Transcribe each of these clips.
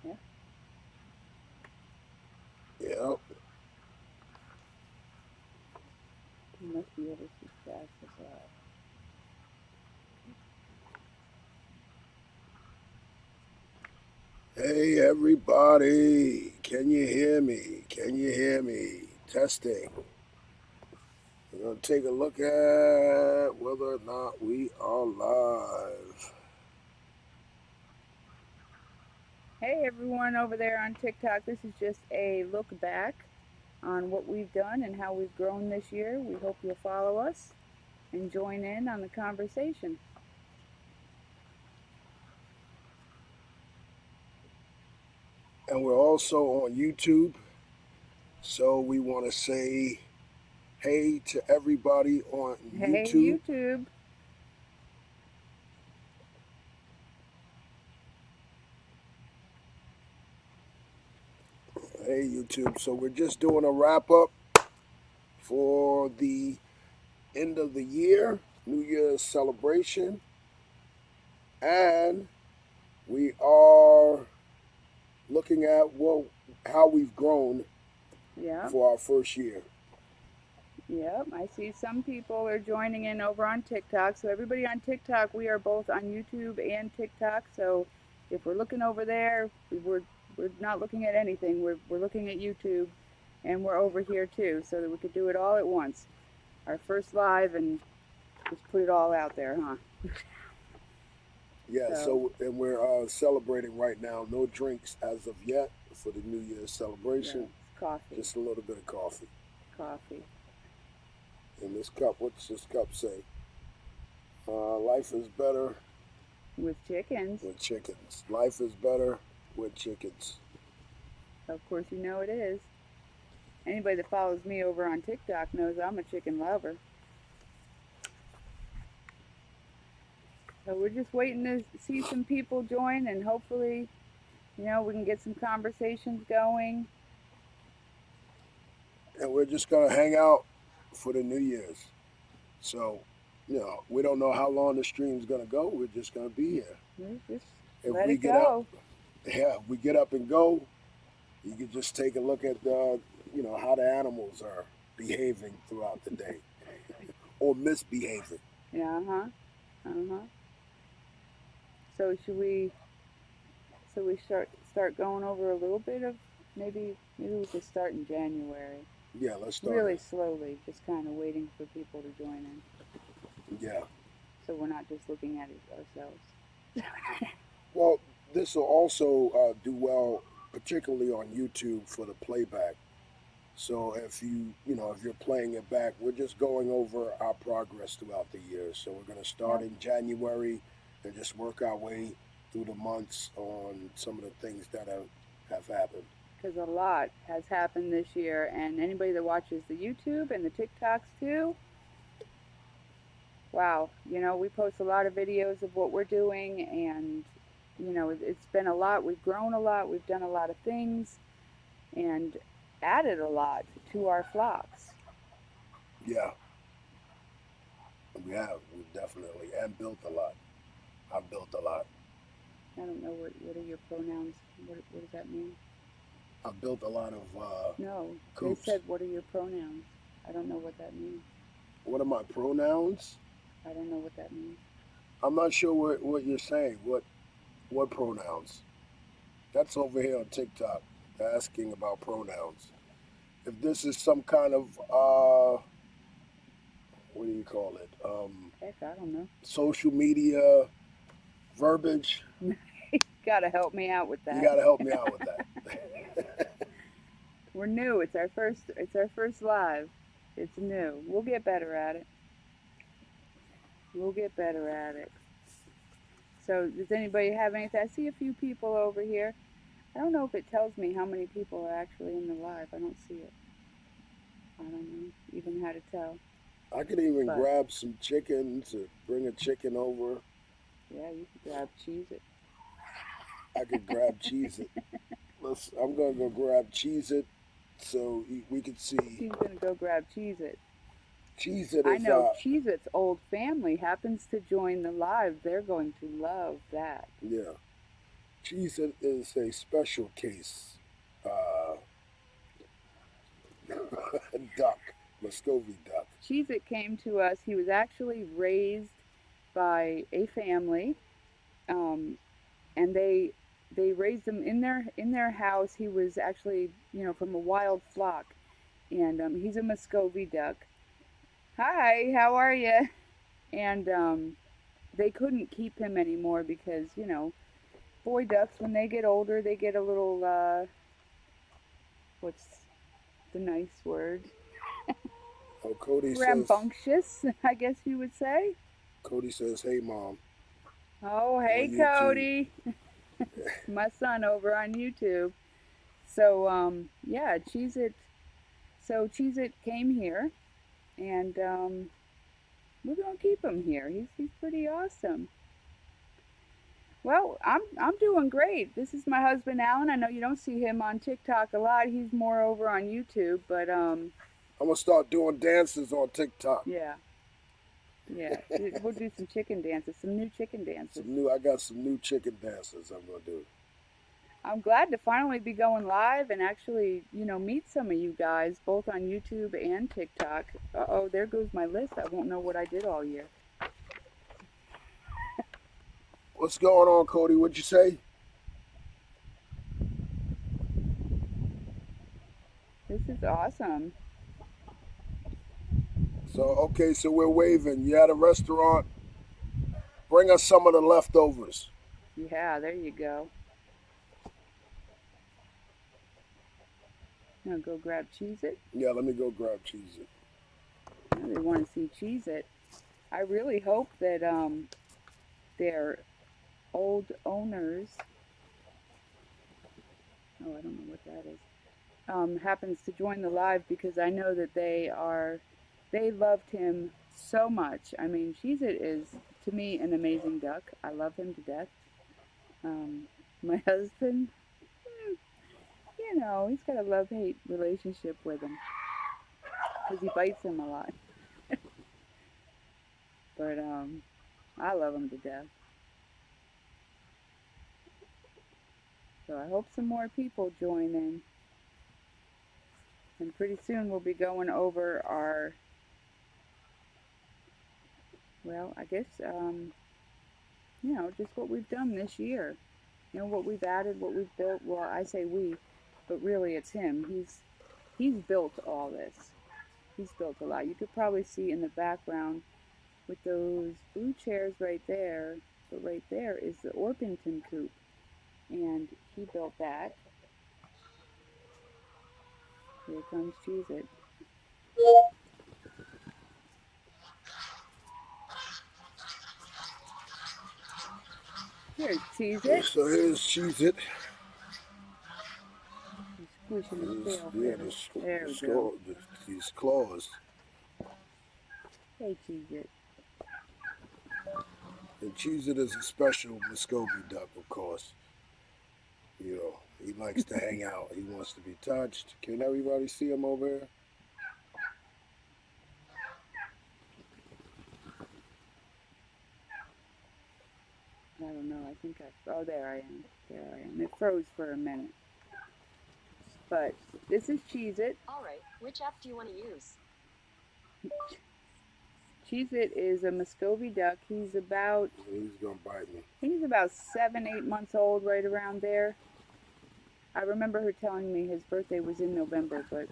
Yeah. Yep. You must be able to see fast as well. Hey everybody, can you hear me? Can you hear me? Testing. We're going to take a look at whether or not we are live. Hey everyone over there on TikTok. This is just a look back on what we've done and how we've grown this year. We hope you'll follow us and join in on the conversation. And we're also on YouTube. So we want to say hey to everybody on Hey YouTube. YouTube. Hey YouTube. So we're just doing a wrap up for the end of the year, New Year's celebration. And we are looking at how we've grown Yep. for our first year. Yep. I see some people are joining in over on TikTok. So everybody on TikTok, we are both on YouTube and TikTok. So if we're looking over there, we're not looking at anything. We're looking at YouTube, and we're over here too, so that we could do it all at once. Our first live and just put it all out there, huh? Yeah, So so and we're celebrating right now. No drinks as of yet for the New Year's yeah, celebration. it's coffee, Just a little bit of coffee. coffee In this cup, what's this cup say? Life is better with chickens. with chickens. Life is better with chickens. Of course, you know it is. Anybody that follows me over on TikTok knows I'm a chicken lover. So we're just waiting to see some people join, and hopefully, we can get some conversations going. And we're just gonna hang out for the New Year's. So, we don't know how long the stream's gonna go. We're just gonna be here. Just If let we it get up, go. yeah, if we get up and go, you can just take a look at how the animals are behaving throughout the day or misbehaving. Yeah, uh-huh. So should we start going over a little bit of maybe we could start in January. Yeah, let's start Really it. slowly, just kind of waiting for people to join in. Yeah. So we're not just looking at it ourselves. Well, this will also do well, particularly on YouTube for the playback. So if you're playing it back, we're just going over our progress throughout the year. So we're going to start Yep. in January and just work our way through the months on some of the things that have happened. Because a lot has happened this year, and anybody that watches the YouTube and the TikToks too, wow, we post a lot of videos of what we're doing, and it's been a lot. We've grown a lot, we've done a lot of things, and added a lot to our flocks. Yeah, we have. We definitely and built a lot. I've built a lot. I don't know what are your pronouns. What does that mean? I've built a lot of No, they coops. said what are your pronouns. I don't know what that means. What are my pronouns? I don't know what that means. I'm not sure what you're saying. What pronouns? That's over here on TikTok asking about pronouns. If this is some kind of what do you call it? Heck, I don't know. Social media verbiage. Gotta help me out with You that. got to help me out with that. We're new. It's our first live. It's new. We'll get better at it. We'll get better at it. So does anybody have anything? I see a few people over here. I don't know if it tells me how many people are actually in the live. I don't see it. I don't know even how to tell. I could even But grab some chickens or bring a chicken over. yeah, you can grab cheese it. I could grab cheese it. I'm gonna go grab cheese it so we could see. She's gonna go grab cheese it. Cheese it I is know Cheez It's old family happens to join the live. They're going to love that. yeah. Cheez-It is a special case duck, Muscovy duck. Cheez-It came to us. He was actually raised by a family, um, and they raised him in their house. He was actually, you know, from a wild flock, and he's a Muscovy duck. Hi, how are you? And they couldn't keep him anymore because, you know, boy ducks, when they get older, they get a little what's the nice word? Oh, Cody says. Rambunctious, I guess you would say. Cody says, "Hey, mom." Oh, On hey, YouTube. Cody. My son over on YouTube. So, yeah, Cheez It. So, Cheez It came here, and we're going to keep him here. He's pretty awesome. Well, I'm doing great. This is my husband, Alan. I know you don't see him on TikTok a lot. He's more over on YouTube, but, I'm gonna start doing dances on TikTok. yeah. Yeah, we'll do some chicken dances, some new chicken dances. I got some new chicken dances I'm gonna do. I'm glad to finally be going live and actually, you know, meet some of you guys, both on YouTube and TikTok. Uh-oh, there goes my list. I won't know what I did all year. What's going on, Cody? What'd you say? This is awesome. So, okay, so we're waving. You at a restaurant. Bring us some of the leftovers. Yeah, there you go. I'm gonna go grab Cheez-It. Yeah, let me go grab Cheez-It. Now they want to see Cheez-It. I really hope that their old owners, oh, I don't know what that is, happens to join the live, because I know that they loved him so much. I mean, Cheez-It is, to me, an amazing duck. I love him to death. My husband, you know, he's got a love-hate relationship with him because he bites him a lot. But I love him to death. So I hope some more people join in. And pretty soon we'll be going over our, well, I guess, you know, just what we've done this year. You know, what we've added, what we've built. Well, I say we, but really it's him. He's built all this. He's built a lot. You could probably see in the background with those blue chairs right there, but right there is the Orpington coop, and he built that. Here comes Cheez-It. Here's Cheez-It. So here's Cheez-It. He's squishing his tail. Yeah, there we go. These claws. Hey, Cheez-It. And Cheez-It is a special Muscovy duck, of course. You know, he likes to hang out. He wants to be touched. Can everybody see him over here? I don't know. I think oh, there I am. There I am. It froze for a minute. But this is Cheez-It. All right. Which app do you want to use? Cheez-It is a Muscovy duck. He's about, He's gonna bite me. I think he's about 7, 8 months old, right around there. I remember her telling me his birthday was in November, but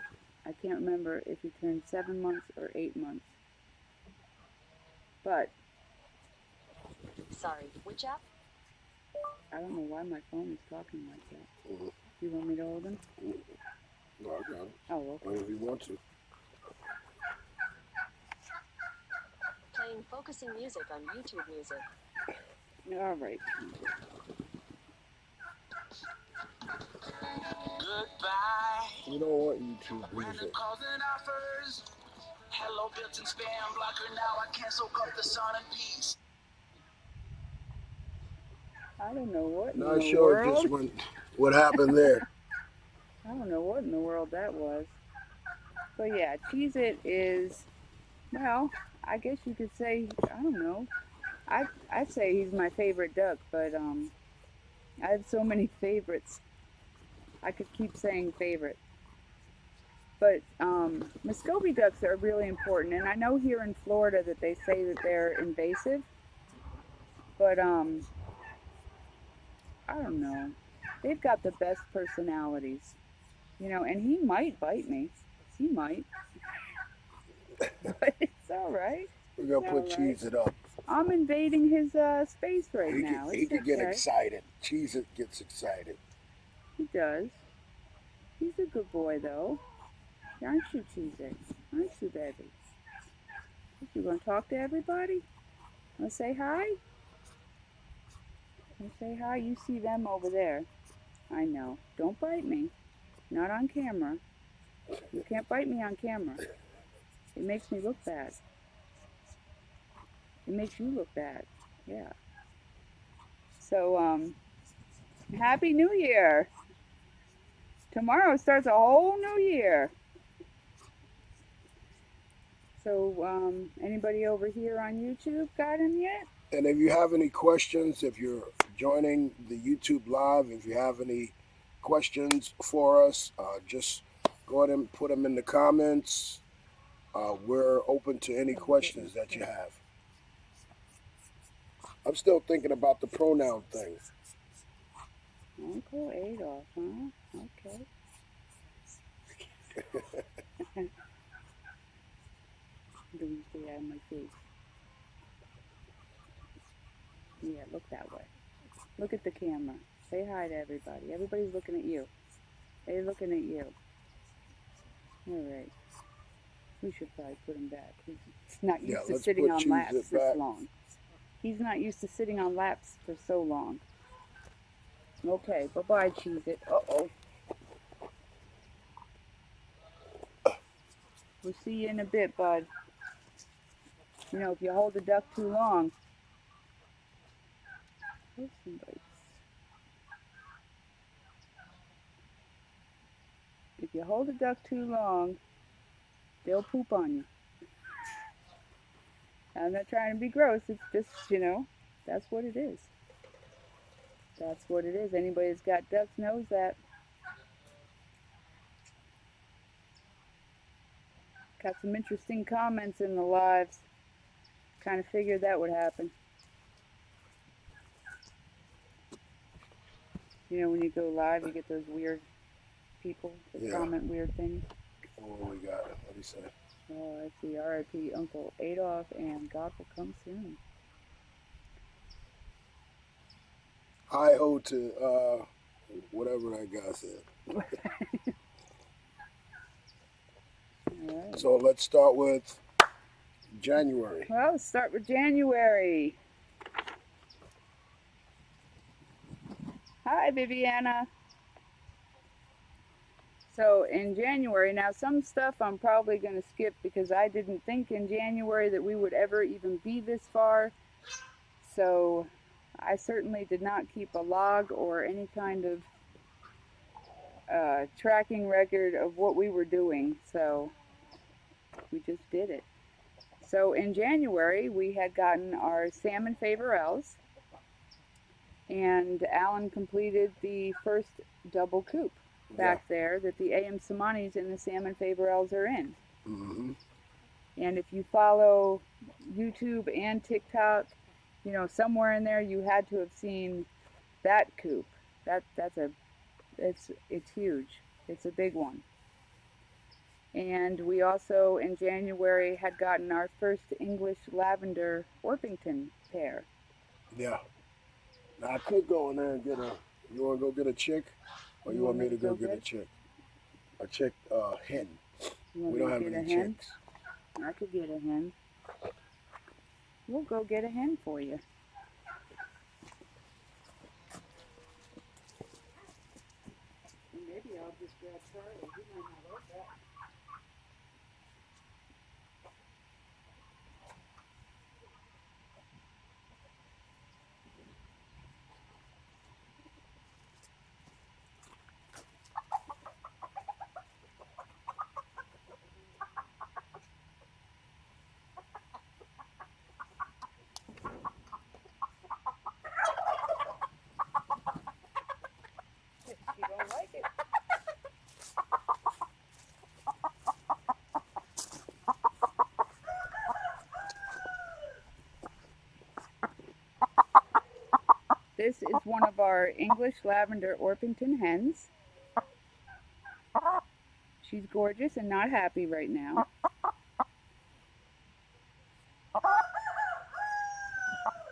I can't remember if he turned 7 months or 8 months. But Sorry, which app? I don't know why my phone is talking like that. Mm-hmm. You want me to hold him? No, I got it. Oh, okay. If you want to. Playing focusing music on YouTube Music. All right. Goodbye. We don't want YouTube music. Hello, built-in spam blocker. Now I can't soak up the sun in peace. I don't know what in Not the sure world. just what happened there. I don't know what in the world that was. But yeah, Cheez-It is, well, I guess you could say, I don't know. I'd say he's my favorite duck, but I have so many favorites. I could keep saying favorite. But Muscovy ducks are really important, and I know here in Florida that they say that they're invasive, but I don't know. They've got the best personalities, you know, and he might bite me. He might, but it's all right. We're It's gonna all put right. Cheese It up. I'm invading his space right He could now. he It's could get okay. excited. Cheese It gets excited. He does. He's a good boy, though. Aren't you, Cheez-It? Aren't you, baby? You gonna talk to everybody? Wanna say hi? Wanna say hi? You see them over there. I know. Don't bite me. Not on camera. You can't bite me on camera. It makes me look bad. It makes you look bad. Yeah. So, Happy New Year. Tomorrow starts a whole new year. So, anybody over here on YouTube got him yet? And if you have any questions, if you're joining the YouTube live, if you have any questions for us, just go ahead and put them in the comments. We're open to any questions that you have. I'm still thinking about the pronoun thing. Uncle Adolf, huh? Okay. Do you stay out of my face? Yeah, look that way. Look at the camera. Say hi to everybody. Everybody's looking at you. They're looking at you. All right. We should probably put him back. He's not Yeah, used to let's sitting put on Cheese laps It this back. long. He's not used to sitting on laps for so long. Okay, bye-bye, Cheez-It. Uh-oh. We'll see you in a bit, bud. You know, if you hold the duck too long. If you hold the duck too long, they'll poop on you. I'm not trying to be gross. It's just, you know, that's what it is. That's what it is. Anybody that's got ducks knows that. Got some interesting comments in the lives. Kind of figured that would happen. You know, when you go live, you get those weird people that comment weird things. Oh, we got it. What do you say? Oh, I see. R.I.P. Uncle Adolf, and God will come soon. Hi ho to whatever that guy said. All right. So let's start with January. Well, let's start with January. Hi, Viviana. So in January, now some stuff I'm probably going to skip because I didn't think in January that we would ever even be this far. So I certainly did not keep a log or any kind of tracking record of what we were doing. So we just did it. So in January, we had gotten our salmon favorels, and Alan completed the first double coop back there that the A.M. Samanis and the salmon favorels are in. Mm-hmm. And if you follow YouTube and TikTok, you know, somewhere in there you had to have seen that coop. It's huge. It's a big one. And we also in January had gotten our first English lavender Orpington pair. Yeah. Now I could go in there and get a. You want to go get a chick, or you want me to go get a chick? A chick, hen. We don't have any chicks. I could get a hen. We'll go get a hen for you. Maybe I'll just grab Charlie. He might not like that. is one of our English lavender Orpington hens. She's gorgeous and not happy right now.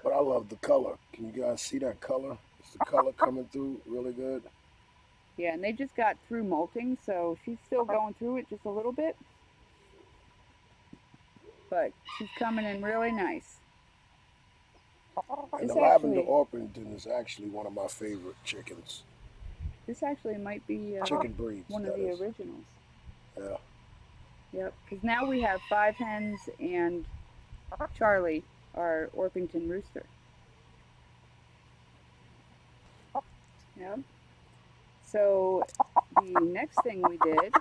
But I love the color. Can you guys see that color? Is the color coming through really good? Yeah, and they just got through molting, so she's still going through it just a little bit. But she's coming in really nice. And the lavender Orpington is actually one of my favorite chickens. This actually might be chicken breeds, one of the originals. Yeah. Yep, because now we have 5 hens and Charlie, our Orpington rooster. Yep. So the next thing we did,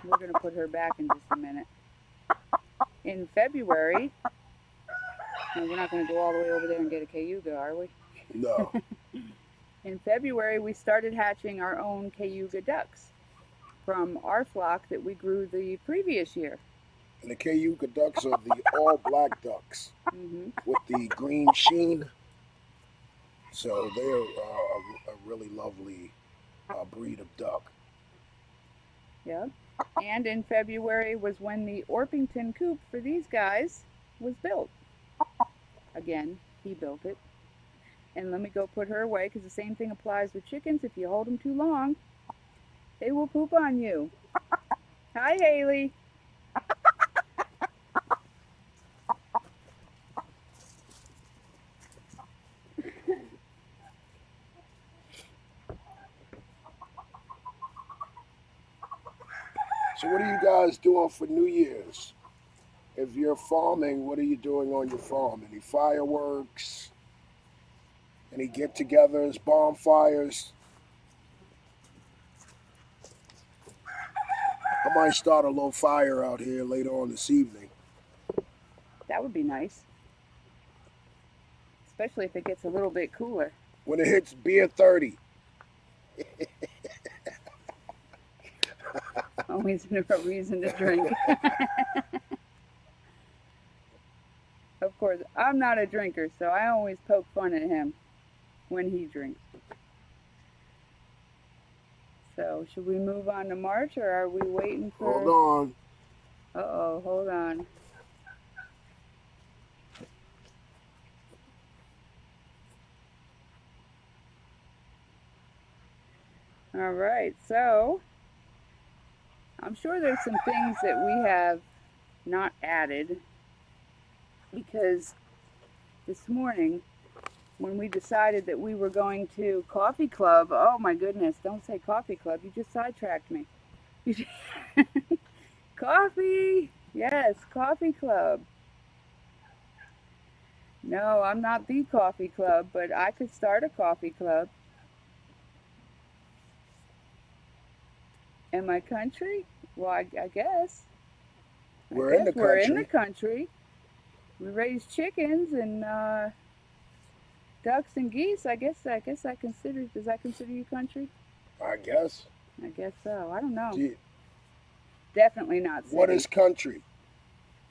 we're going to put her back in just a minute. In February, and we're not going to go all the way over there and get a cayuga, are we? No. In February, we started hatching our own cayuga ducks from our flock that we grew the previous year. And the cayuga ducks are the all black ducks with the green sheen. So they're a really lovely breed of duck. Yeah. And in February was when the Orpington coop for these guys was built. Again, he built it. And let me go put her away, because the same thing applies with chickens. If you hold them too long, they will poop on you. Hi, Haley. So what are you guys doing for New Year's? If you're farming, what are you doing on your farm? Any fireworks? Any get-togethers, bonfires? I might start a little fire out here later on this evening. That would be nice. Especially if it gets a little bit cooler. When it hits beer 30. Always a reason to drink. Of course, I'm not a drinker, so I always poke fun at him when he drinks. So, should we move on to March, or are we waiting for... Hold on. Uh-oh, hold on. All right, so I'm sure there's some things that we have not added, because this morning when we decided that we were going to coffee club, oh my goodness, don't say coffee club, you just sidetracked me. Coffee, yes, coffee club. No, I'm not the coffee club, but I could start a coffee club. In my country? Well, I guess. We're in the country. We're in the country. We raise chickens and ducks and geese. I guess I consider. Does that consider you country? I guess. I guess so. I don't know. Gee. Definitely not city. What is country?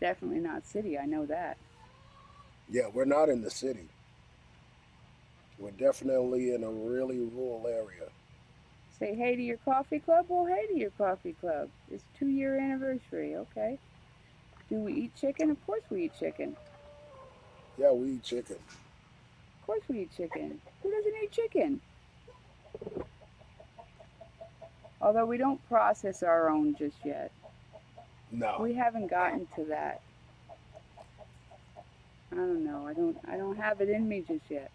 Definitely not city. I know that. Yeah, we're not in the city. We're definitely in a really rural area. Say hey to your coffee club? Well, hey to your coffee club. It's 2-year anniversary, okay. Do we eat chicken? Of course we eat chicken. Yeah, we eat chicken. Of course we eat chicken. Who doesn't eat chicken? Although we don't process our own just yet. No. We haven't gotten to that. I don't know. I don't have it in me just yet.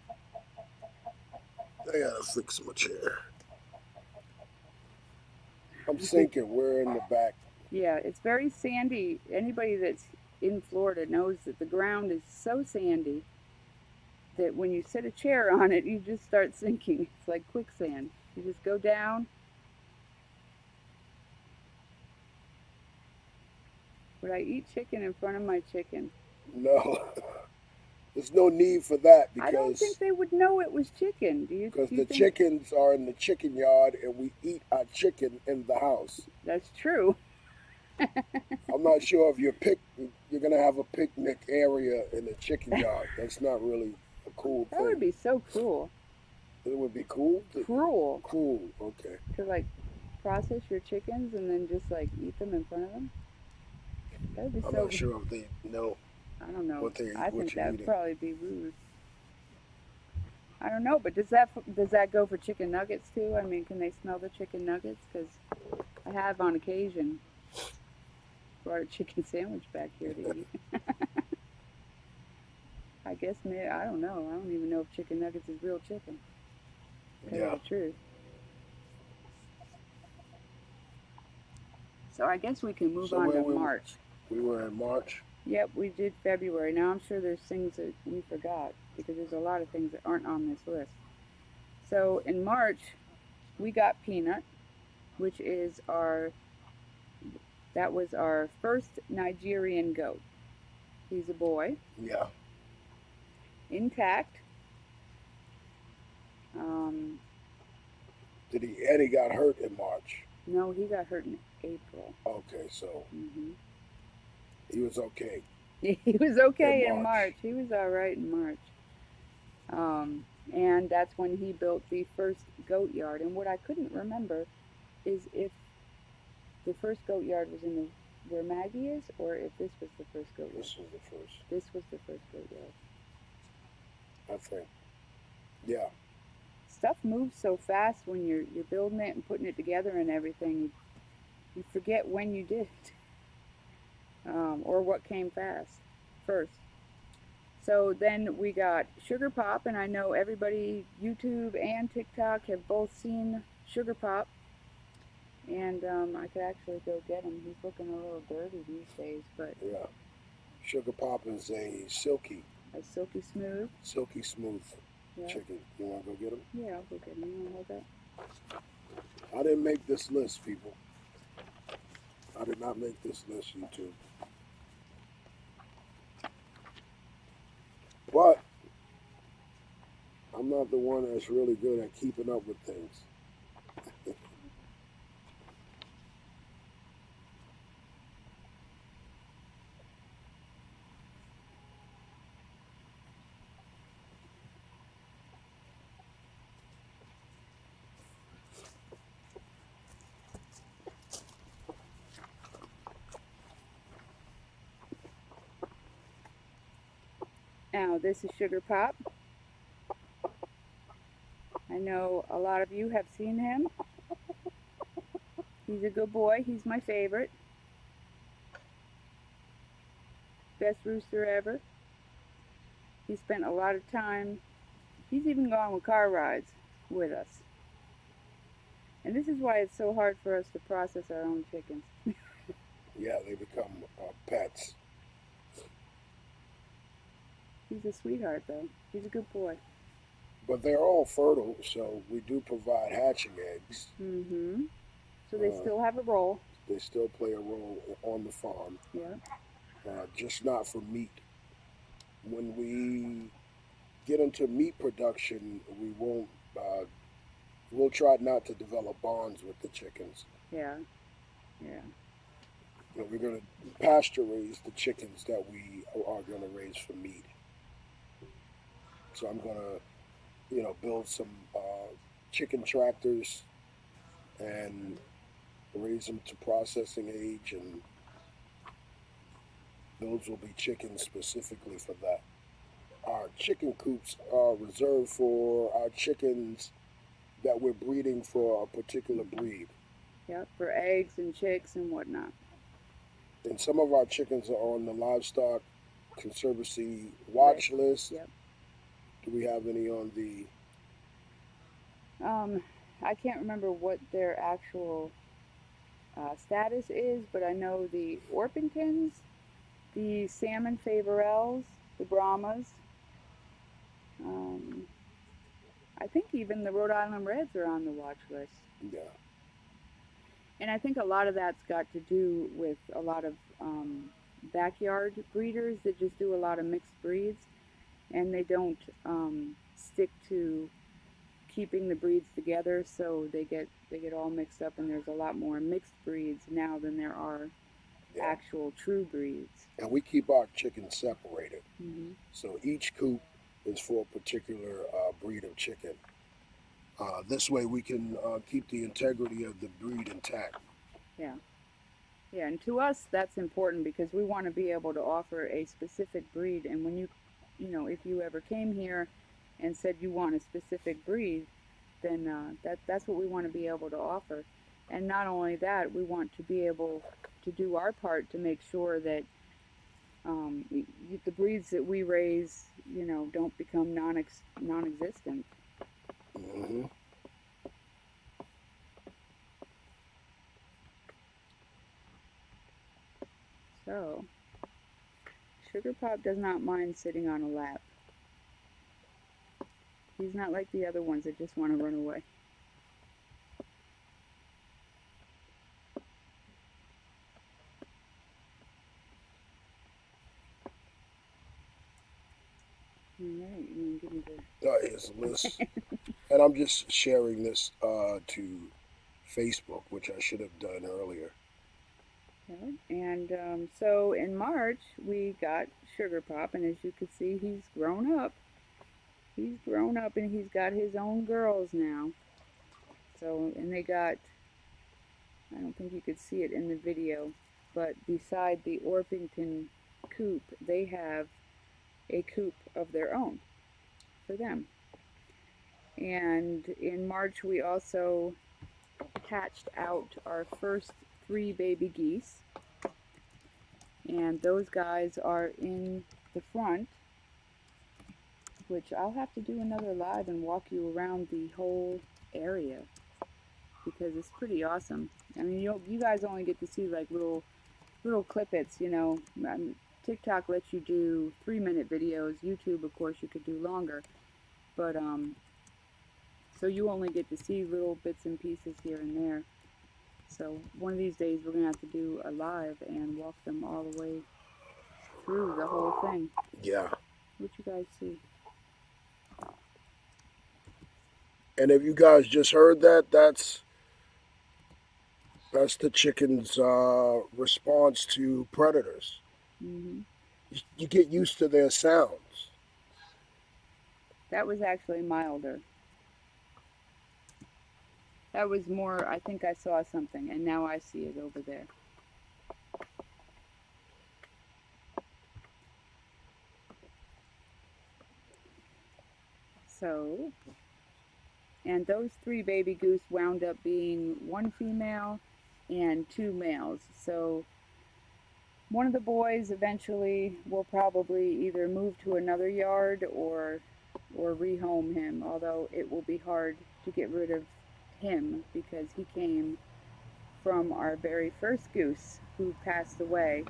I gotta fix my chair. I'm thinking we're in the back. Yeah, it's very sandy. Anybody that's in Florida knows that the ground is so sandy that when you set a chair on it, you just start sinking. It's like quicksand. You just go down. Would I eat chicken in front of my chicken? No. There's no need for that, because I don't think they would know it was chicken. Do you? Because do you the think? chickens are in the chicken yard and we eat our chicken in the house. That's true. I'm not sure if you're going to have a picnic area in the chicken yard. That's not really a cool That thing. would be so cruel. It would be cool. Cruel. Cool. Okay. To like process your chickens and then just like eat them in front of them. That would be I'm so. not sure if they know I don't know. what they I what think you're that would eating. probably be rude. I don't know, but does that go for chicken nuggets too? I mean, can they smell the chicken nuggets? Because I have on occasion brought a chicken sandwich back here to eat. I guess maybe, I don't know. I don't even know if chicken nuggets is real chicken. To tell you the truth. So I guess we can move on to March. We were in March. Yep, we did February. Now I'm sure there's things that we forgot because there's a lot of things that aren't on this list. So in March, we got Peanut, which is that was our first Nigerian goat. He's a boy. Yeah. Intact. Eddie got hurt in March? No, he got hurt in April. Okay, so he was okay. He was okay in March. He was all right in March. And that's when he built the first goat yard. And what I couldn't remember is if the first goat yard was in where Maggie is, or if this was the first goat yard. This was the first. This was the first goat yard. I think. Yeah. Stuff moves so fast when you're building it and putting it together and everything. You forget when you did it, or what came first. So then we got Sugar Pop, and I know everybody, YouTube and TikTok, have both seen Sugar Pop. And I could actually go get him. He's looking a little dirty these days, but yeah, Sugar Pop is a silky smooth chicken. You want to go get him? Yeah, I'll go get him. You want to hold that? I didn't make this list, people. I did not make this list, YouTube. But I'm not the one that's really good at keeping up with things. Now, this is Sugar Pop. I know a lot of you have seen him. He's a good boy. He's my favorite. Best rooster ever. He spent a lot of time. He's even gone with car rides with us. And this is why it's so hard for us to process our own chickens. Yeah, they become pets. He's a sweetheart, though. He's a good boy. But they're all fertile, so we do provide hatching eggs. Mm-hmm. So they still have a role. They still play a role on the farm. Yeah. Just not for meat. When we get into meat production, we won't. We'll try not to develop bonds with the chickens. Yeah. Yeah. You know, we're going to pasture raise the chickens that we are going to raise for meat. So I'm going to, build some chicken tractors and raise them to processing age, and those will be chickens specifically for that. Our chicken coops are reserved for our chickens that we're breeding for a particular breed. Yep, for eggs and chicks and whatnot. And some of our chickens are on the Livestock Conservancy watch list. Yep. Do we have any on the... I can't remember what their actual status is, but I know the Orpingtons, the Salmon Favorels, the Brahmas, I think even the Rhode Island Reds are on the watch list. Yeah. And I think a lot of that's got to do with a lot of backyard breeders that just do a lot of mixed breeds, and they don't stick to keeping the breeds together, so they get all mixed up, and there's a lot more mixed breeds now than there are actual true breeds. And we keep our chickens separated. Mm-hmm. So each coop is for a particular breed of chicken. This way we can keep the integrity of the breed intact. Yeah. Yeah, and to us that's important because we want to be able to offer a specific breed. And when you know, if you ever came here and said you want a specific breed, then that's what we want to be able to offer. And not only that, we want to be able to do our part to make sure that the breeds that we raise, you know, don't become non-existent. Mm-hmm. So, Sugar Pop does not mind sitting on a lap. He's not like the other ones that just want to run away. All right, you want to give me the... Here's a list. And I'm just sharing this to Facebook, which I should have done earlier. Okay. And so in March we got Sugar Pop, and as you can see, he's grown up. He's grown up, and he's got his own girls now. So, and they got, I don't think you could see it in the video, but beside the Orpington coop, they have a coop of their own for them. And in March we also hatched out our first 3 baby geese, and those guys are in the front, which I'll have to do another live and walk you around the whole area because it's pretty awesome. I mean, you guys only get to see like little clippets, you know. TikTok lets you do 3-minute videos. YouTube, of course, you could do longer, but so you only get to see little bits and pieces here and there. So one of these days we're gonna have to do a live and walk them all the way through the whole thing. Yeah. What you guys see? And if you guys just heard that, that's the chicken's response to predators. Mm-hmm. You get used to their sounds. That was actually milder. That was more, I think I saw something, and now I see it over there. So, and those 3 baby goose wound up being 1 female and 2 males. So one of the boys eventually will probably either move to another yard or rehome him, although it will be hard to get rid of him because he came from our very first goose who passed away.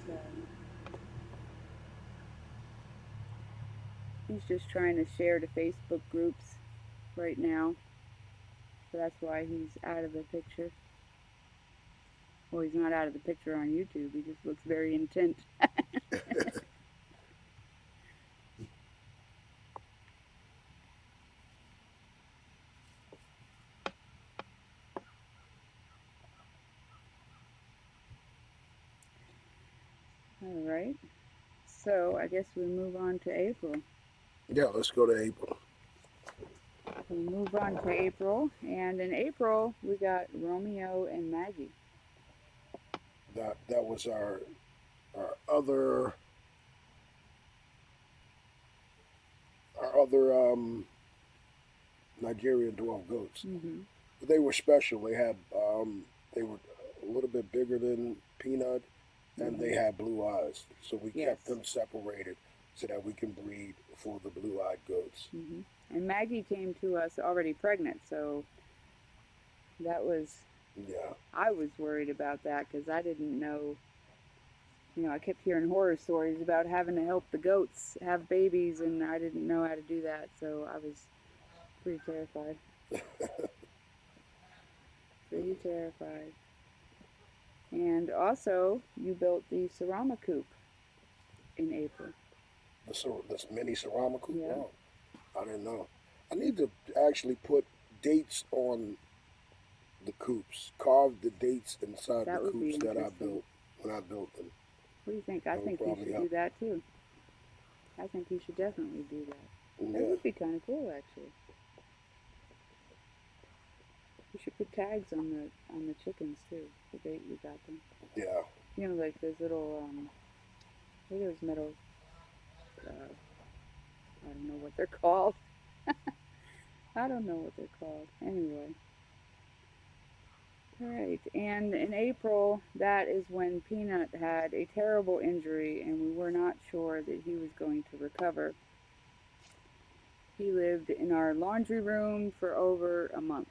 So he's just trying to share to Facebook groups right now, so that's why he's out of the picture. Well, he's not out of the picture on YouTube, he just looks very intent. All right, so I guess we move on to April. Yeah, let's go to April. We move on to April, and in April we got Romeo and Maggie. That was our other Nigerian dwarf goats. Mm-hmm. But they were special. They had they were a little bit bigger than Peanut, and Mm-hmm. they had blue eyes. So we Yes. kept them separated so that we can breed for the blue-eyed goats. Mm-hmm. And Maggie came to us already pregnant, so that was, Yeah. I was worried about that because I didn't know, you know, I kept hearing horror stories about having to help the goats have babies, and I didn't know how to do that, so I was pretty terrified. Pretty terrified. And also, you built the ceramic coop in April. This mini ceramic coop? Yeah. Wow. I didn't know. I need to actually put dates on the coops. Carve the dates inside That the would be coops that I interesting. built when I built them. What do you think? I That would think you probably should help. do that too. I think he should definitely do that. That Yeah, would be kind of cool, actually. You should put tags on the chickens too. The date you got them. yeah. You know, like those little what are those metal? I don't know what they're called. I don't know what they're called. Anyway. All right. And in April, that is when Peanut had a terrible injury, and we were not sure that he was going to recover. He lived in our laundry room for over a month.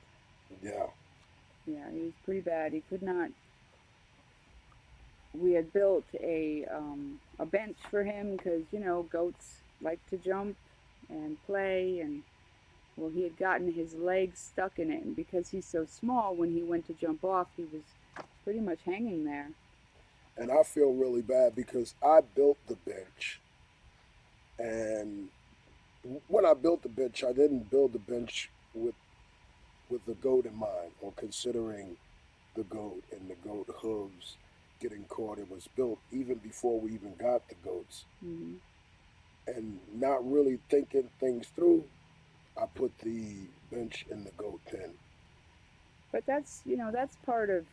Yeah. Yeah, he was pretty bad. He could not. We had built a bench for him because goats like to jump and play, and well, he had gotten his legs stuck in it, and because he's so small, when he went to jump off, he was pretty much hanging there. And I feel really bad because I built the bench, and when I built the bench, I didn't build the bench with the goat in mind, or considering the goat and the goat hooves getting caught. It was built even before we even got the goats. Mm-hmm. And not really thinking things through, I put the bench in the goat pen. But that's part of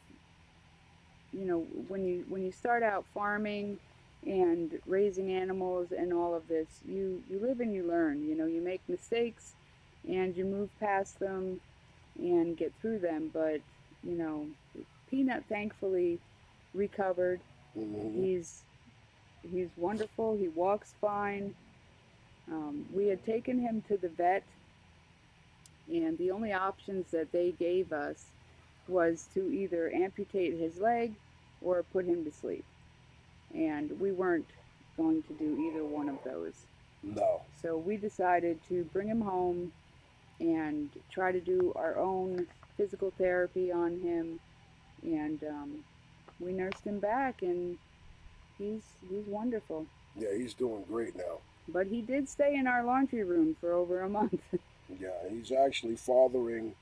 when you start out farming and raising animals and all of this, you live and you learn. You make mistakes and you move past them and get through them. But you know, Peanut thankfully recovered. Mm-hmm. He's wonderful. He walks fine. We had taken him to the vet, and the only options that they gave us was to either amputate his leg or put him to sleep. And we weren't going to do either one of those. No. So we decided to bring him home and try to do our own physical therapy on him. And we nursed him back, and he's wonderful. Yeah, he's doing great now. But he did stay in our laundry room for over a month. Yeah, he's actually fathering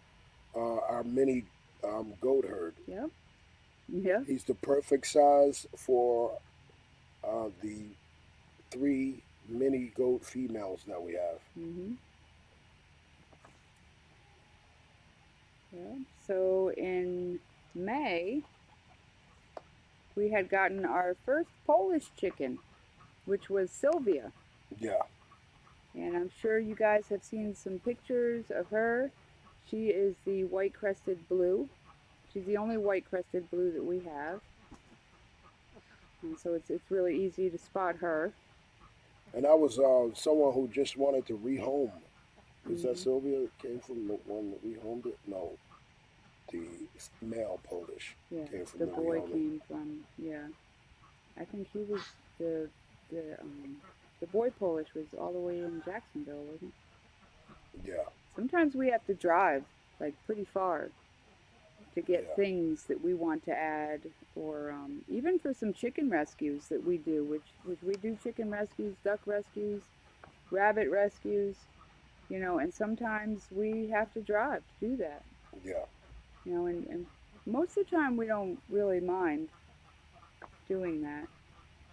our mini goat herd. Yep. Yep. He's the perfect size for the 3 mini goat females that we have. Mm-hmm. Yeah. So in May, we had gotten our first Polish chicken, which was Sylvia. Yeah. And I'm sure you guys have seen some pictures of her. She is the white-crested blue. She's the only white-crested blue that we have. And so it's really easy to spot her. And that was someone who just wanted to rehome. Is that Mhm. Sylvia that came from the one that rehomed it? No. The male Polish Yeah, came from the the boy rehoming. came from, yeah. I think he was the boy Polish was all the way in Jacksonville, wasn't he? Yeah. Sometimes we have to drive like pretty far to get Yeah. things that we want to add, or even for some chicken rescues that we do, which we do chicken rescues, duck rescues, rabbit rescues, and sometimes we have to drive to do that, Yeah. and most of the time we don't really mind doing that.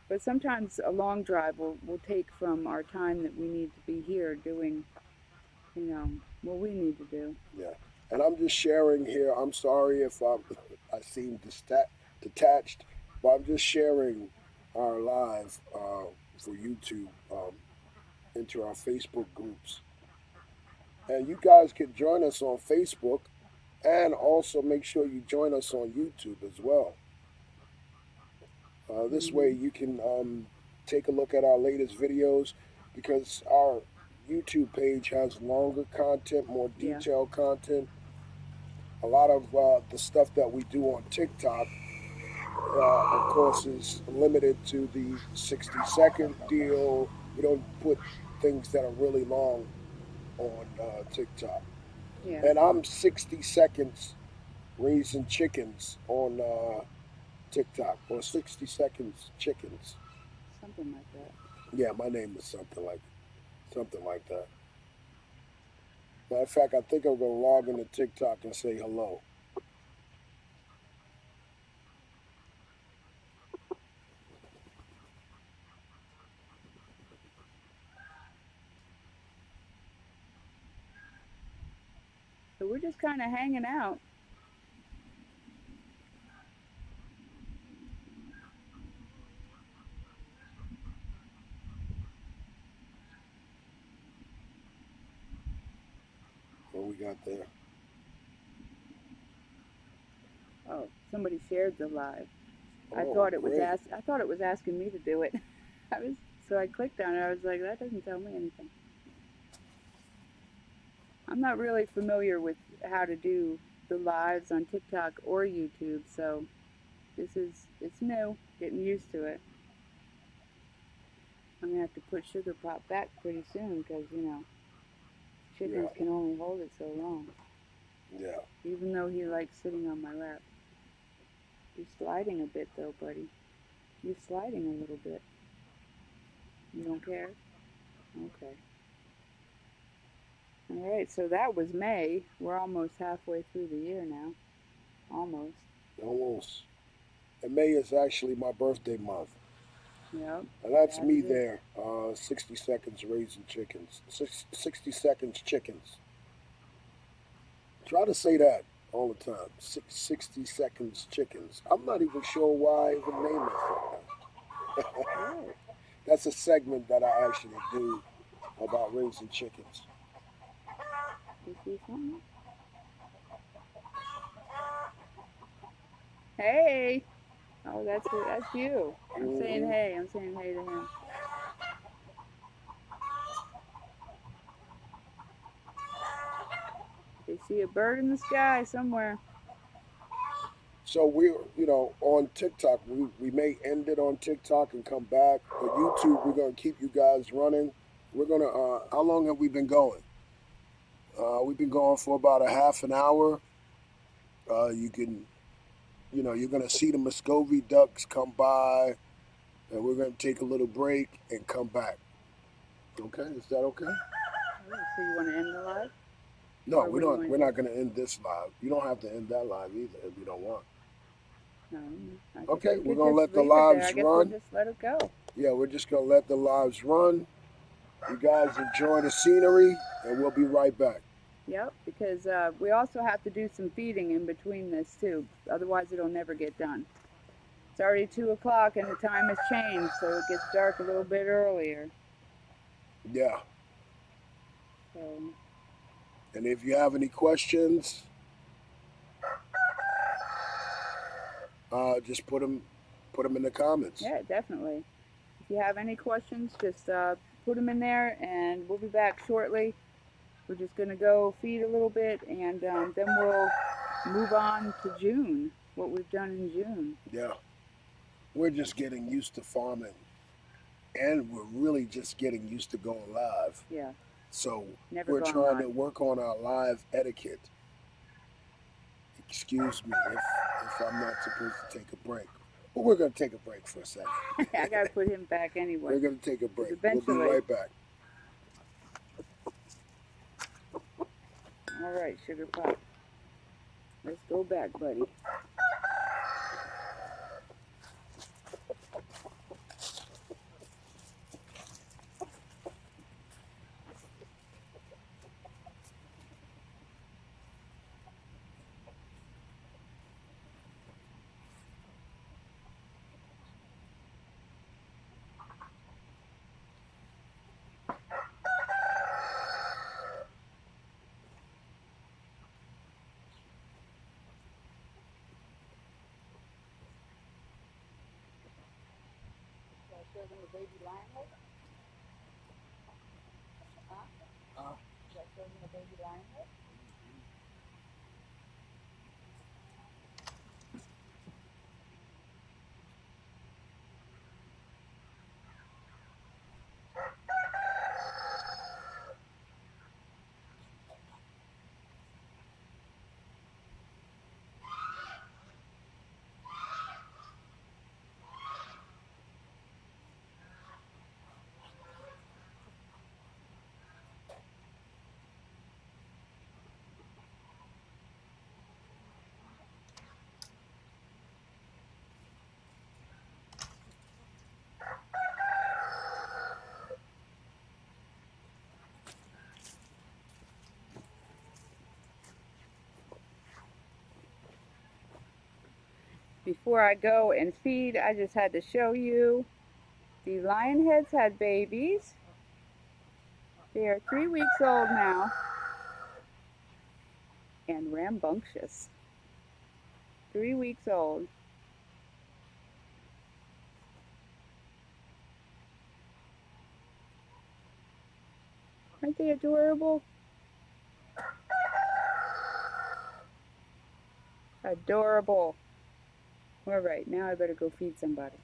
But sometimes a long drive will take from our time that we need to be here doing, what we need to do. Yeah. And I'm just sharing here. I'm sorry if I seem detached, but I'm just sharing our live for YouTube into our Facebook groups. And you guys can join us on Facebook, and also make sure you join us on YouTube as well. This way Mm-hmm. you can take a look at our latest videos, because our YouTube page has longer content, more Yeah. detailed content. A lot of the stuff that we do on TikTok, of course, is limited to the 60-second deal. We don't put things that are really long on TikTok. Yeah. And I'm 60 seconds raising chickens on TikTok, or 60 seconds chickens. Something like that. Yeah, my name is something like that. Matter of fact, I think I'm gonna log into TikTok and say hello. So we're just kind of hanging out. What we got there? Oh, somebody shared the live. I Oh, thought it was great. I thought it was asking me to do it. So I clicked on it. I was like, that doesn't tell me anything. I'm not really familiar with how to do the lives on TikTok or YouTube, so it's new, getting used to it. I'm gonna have to put Sugar Pop back pretty soon because chickens Yeah, can only hold it so long. yeah. Even though he likes sitting on my lap. You're sliding a bit though, buddy. You're sliding a little bit. You don't care? Okay. All right, so that was May. We're almost halfway through the year now. Almost. Almost. And May is actually my birthday month. Yep. And that's That me is it. there. 60 seconds raising chickens. 60 seconds chickens. Try to say that all the time. 60 seconds chickens. I'm not even sure why I even name it like that. Right. That's a segment that I actually do about raising chickens. You see something? Hey. Oh, that's you. I'm saying Hmm. hey. I'm saying hey to him. They see a bird in the sky somewhere. So we're, on TikTok, we may end it on TikTok and come back. But YouTube, we're going to keep you guys running. We're going to, how long have we been going? We've been going for about a half an hour. You can, you're going to see the Muscovy ducks come by, and we're going to take a little break and come back. Okay, is that okay? Oh, so you want to end the live, No, or we what do you don't. want We're to do? not going to end this live. You don't have to end that live either if you don't want. No, I guess Okay, we we're could going to just let the leave it there. I lives guess we'll run. just let it go. Yeah, we're just going to let the lives run. You guys enjoy the scenery, and we'll be right back. Yep, because we also have to do some feeding in between this too. Otherwise, it'll never get done. It's already 2 o'clock and the time has changed, so it gets dark a little bit earlier. Yeah. So, And if you have any questions, just put them in the comments. yeah, definitely. If you have any questions, just put them in there, and we'll be back shortly. We're just gonna go feed a little bit, and then we'll move on to June. What we've done in June. Yeah. We're just getting used to farming, and we're really just getting used to going live. Yeah, So never we're gone trying live. to work on our live etiquette. Excuse me if I'm not supposed to take a break. But we're going to take a break for a second. I gotta put him back anyway. We're going to take a break. We'll be Eventually. right back. All right, Sugar Pop. Let's go back, buddy. Should I show them the baby lionlet? Huh? Should I show them the baby lionlet? before I go and feed, I just had to show you the lion heads had babies. They are 3 weeks old now and rambunctious. 3 weeks old. Aren't they adorable? Adorable. All right, now I better go feed somebody.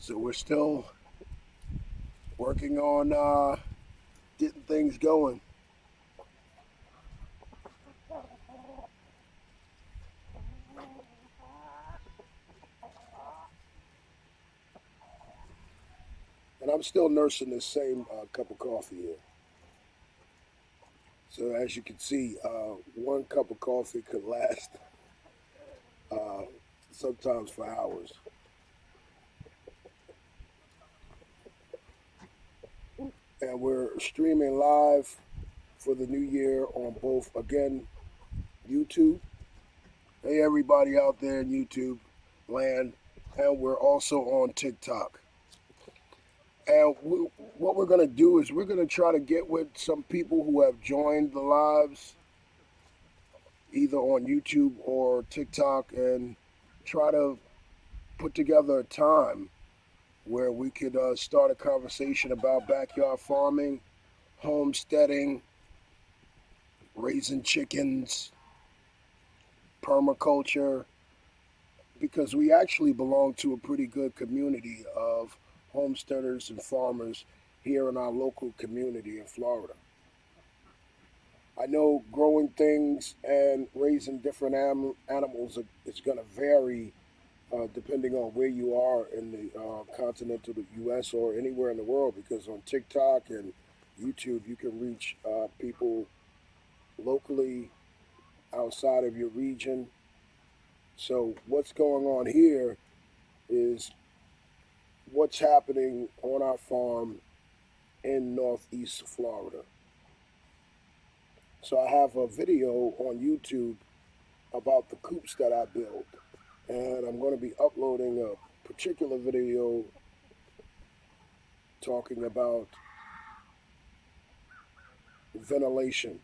So we're still working on getting things going. And I'm still nursing this same cup of coffee here. So as you can see, one cup of coffee could last uh, sometimes for hours. And we're streaming live for the new year on both, again, YouTube. Hey, everybody out there in YouTube land. And we're also on TikTok. And what we're going to do is we're going to try to get with some people who have joined the lives, either on YouTube or TikTok, and try to put together a time where we could start a conversation about backyard farming, homesteading, raising chickens, permaculture, because we actually belong to a pretty good community of homesteaders and farmers here in our local community in Florida. I know growing things and raising different animals is going to vary depending on where you are in the continental U.S. or anywhere in the world, because on TikTok and YouTube you can reach people locally outside of your region. So what's going on here is what's happening on our farm in northeast Florida. So I have a video on YouTube about the coops that I built, and I'm going to be uploading a particular video talking about ventilation.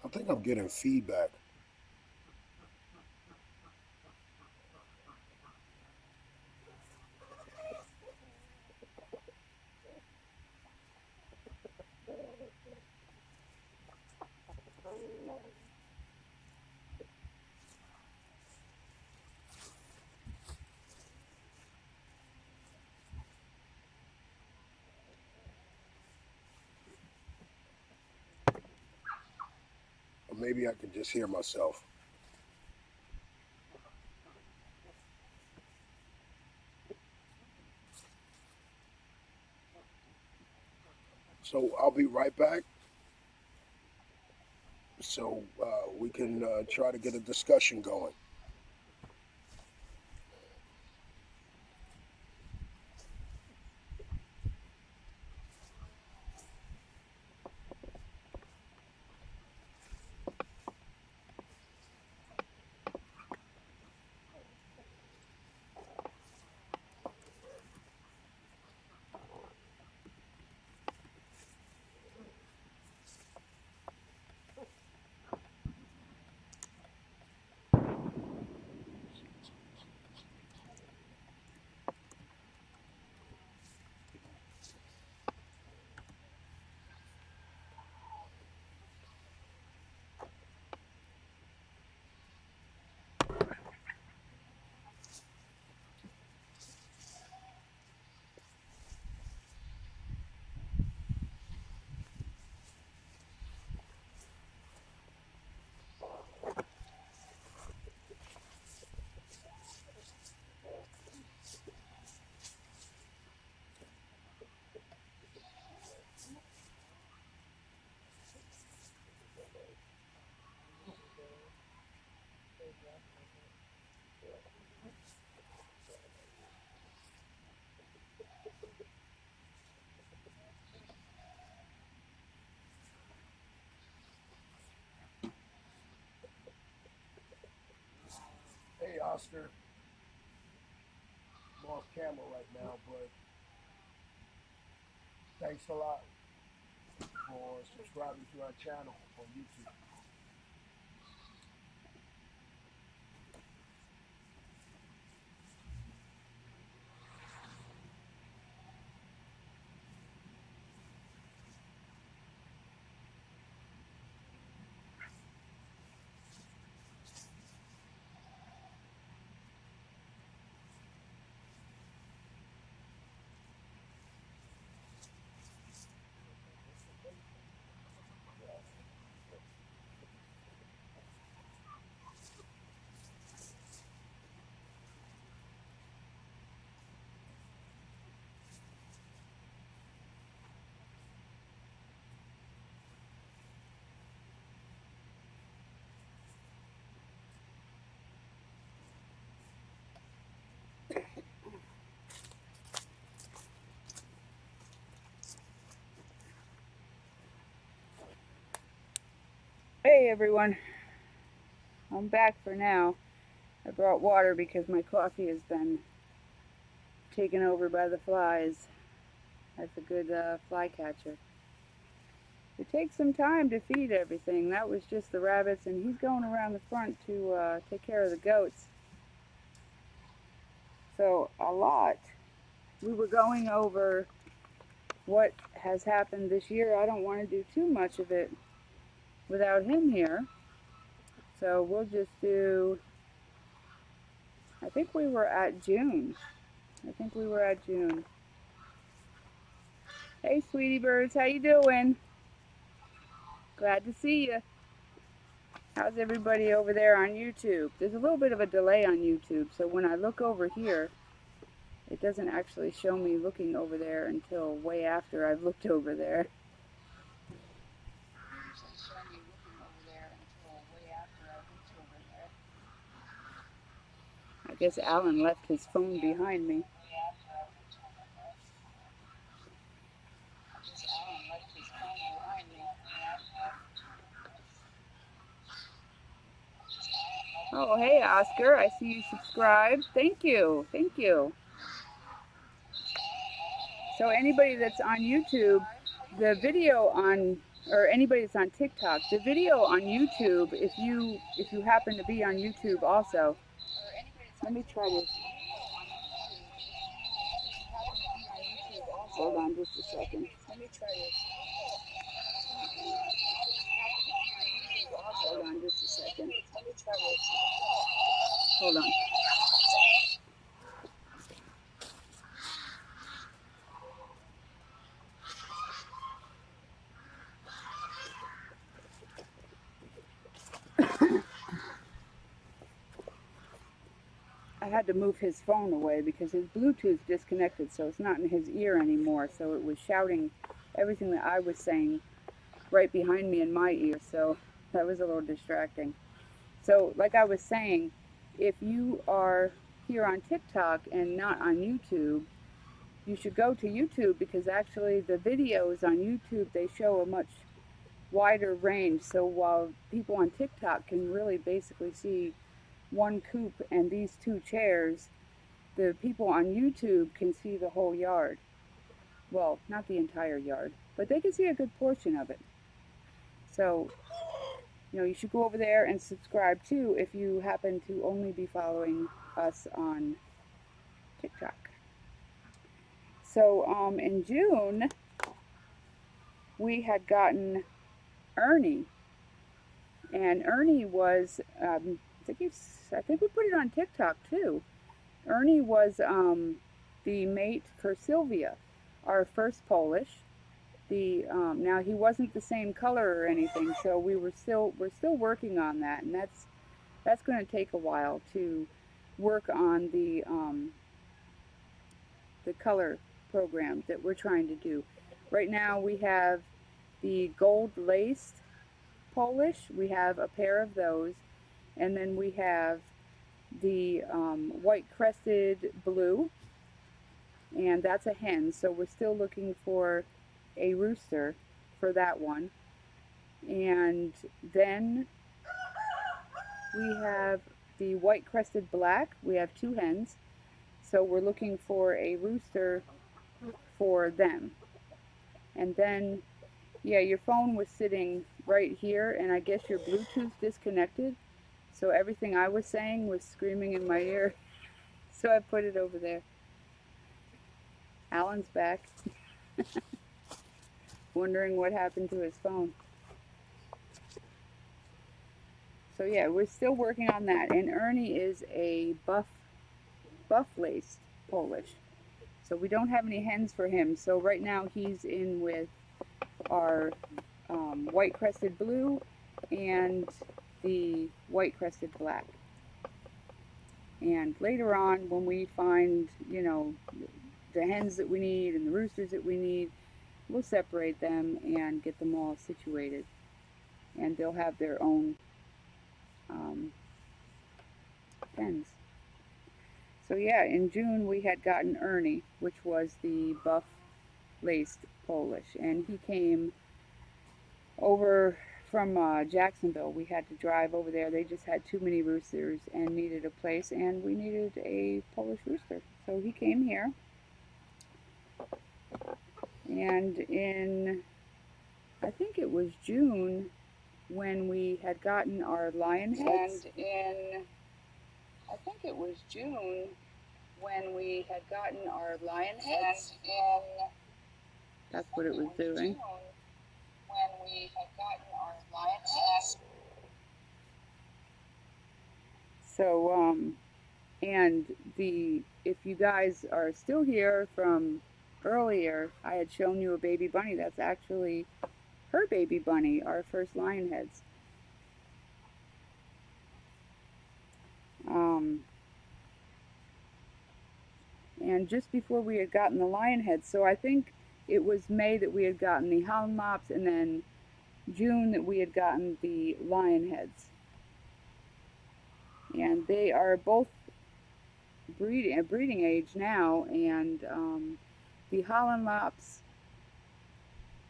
I think I'm getting feedback. Or maybe I can just hear myself. So I'll be right back so we can try to get a discussion going. Oscar. I'm off camera right now, but thanks a lot for subscribing to our channel on YouTube. Hey everyone, I'm back for now. I brought water because my coffee has been taken over by the flies. That's a good fly catcher. It takes some time to feed everything. That was just the rabbits, and he's going around the front to take care of the goats. So a lot. We were going over what has happened this year. I don't want to do too much of it without him here. So we'll just do, I think we were at June. Hey sweetie birds, how you doing? Glad to see you. How's everybody over there on YouTube? There's a little bit of a delay on YouTube, so when I look over here, it doesn't actually show me looking over there until way after I've looked over there. I guess Alan left his phone behind me. Oh, hey Oscar, I see you subscribed. Thank you, thank you. So anybody that's on YouTube, the video on, or anybody that's on TikTok, the video on YouTube, if you happen to be on YouTube also, let me try this. Hold on just a second. Let me try this. Hold on just a second. Let me try this. Hold on. I had to move his phone away because his Bluetooth disconnected, so it's not in his ear anymore. So it was shouting everything that I was saying right behind me in my ear, so that was a little distracting. So like I was saying, if you are here on TikTok and not on YouTube, you should go to YouTube, because actually the videos on YouTube, they show a much wider range. So while people on TikTok can really basically see one coop and these two chairs, the people on YouTube can see the whole yard. Well, not the entire yard, but they can see a good portion of it. So, you know, you should go over there and subscribe too if you happen to only be following us on TikTok. So, in June, we had gotten Ernie, and Ernie was, I think we put it on TikTok too. Ernie was the mate for Sylvia, our first Polish. Now he wasn't the same color or anything, so we're still working on that, and that's going to take a while to work on the color program that we're trying to do. Right now we have the gold laced Polish. We have a pair of those, and then we have the white crested blue, and that's a hen, so we're still looking for a rooster for that one. And then we have the white-crested black. We have 2 hens, so we're looking for a rooster for them. And then, yeah, your phone was sitting right here, and I guess your Bluetooth disconnected, so everything I was saying was screaming in my ear, so I put it over there. Alan's back, wondering what happened to his phone. So yeah, we're still working on that. And Ernie is a buff-laced Polish. So we don't have any hens for him. So right now he's in with our white-crested blue and the white-crested black. And later on, when we find, you know, the hens that we need and the roosters that we need, we'll separate them and get them all situated. And they'll have their own pens. So yeah, in June we had gotten Ernie, which was the buff-laced Polish, and he came over from Jacksonville. We had to drive over there. They just had too many roosters and needed a place, and we needed a Polish rooster. So he came here, and in, I think it was June, when we had gotten our lion heads. And in, I think it was June when we had gotten our lion heads. And in, that's what it was doing. When we had gotten our lion heads. So, and if you guys are still here from earlier, I had shown you a baby bunny. That's actually her baby bunny, our first lion heads. And just before we had gotten the lion heads, so I think it was May that we had gotten the Holland Mops, and then June that we had gotten the lion heads. And they are both breeding age now, and the Holland Mops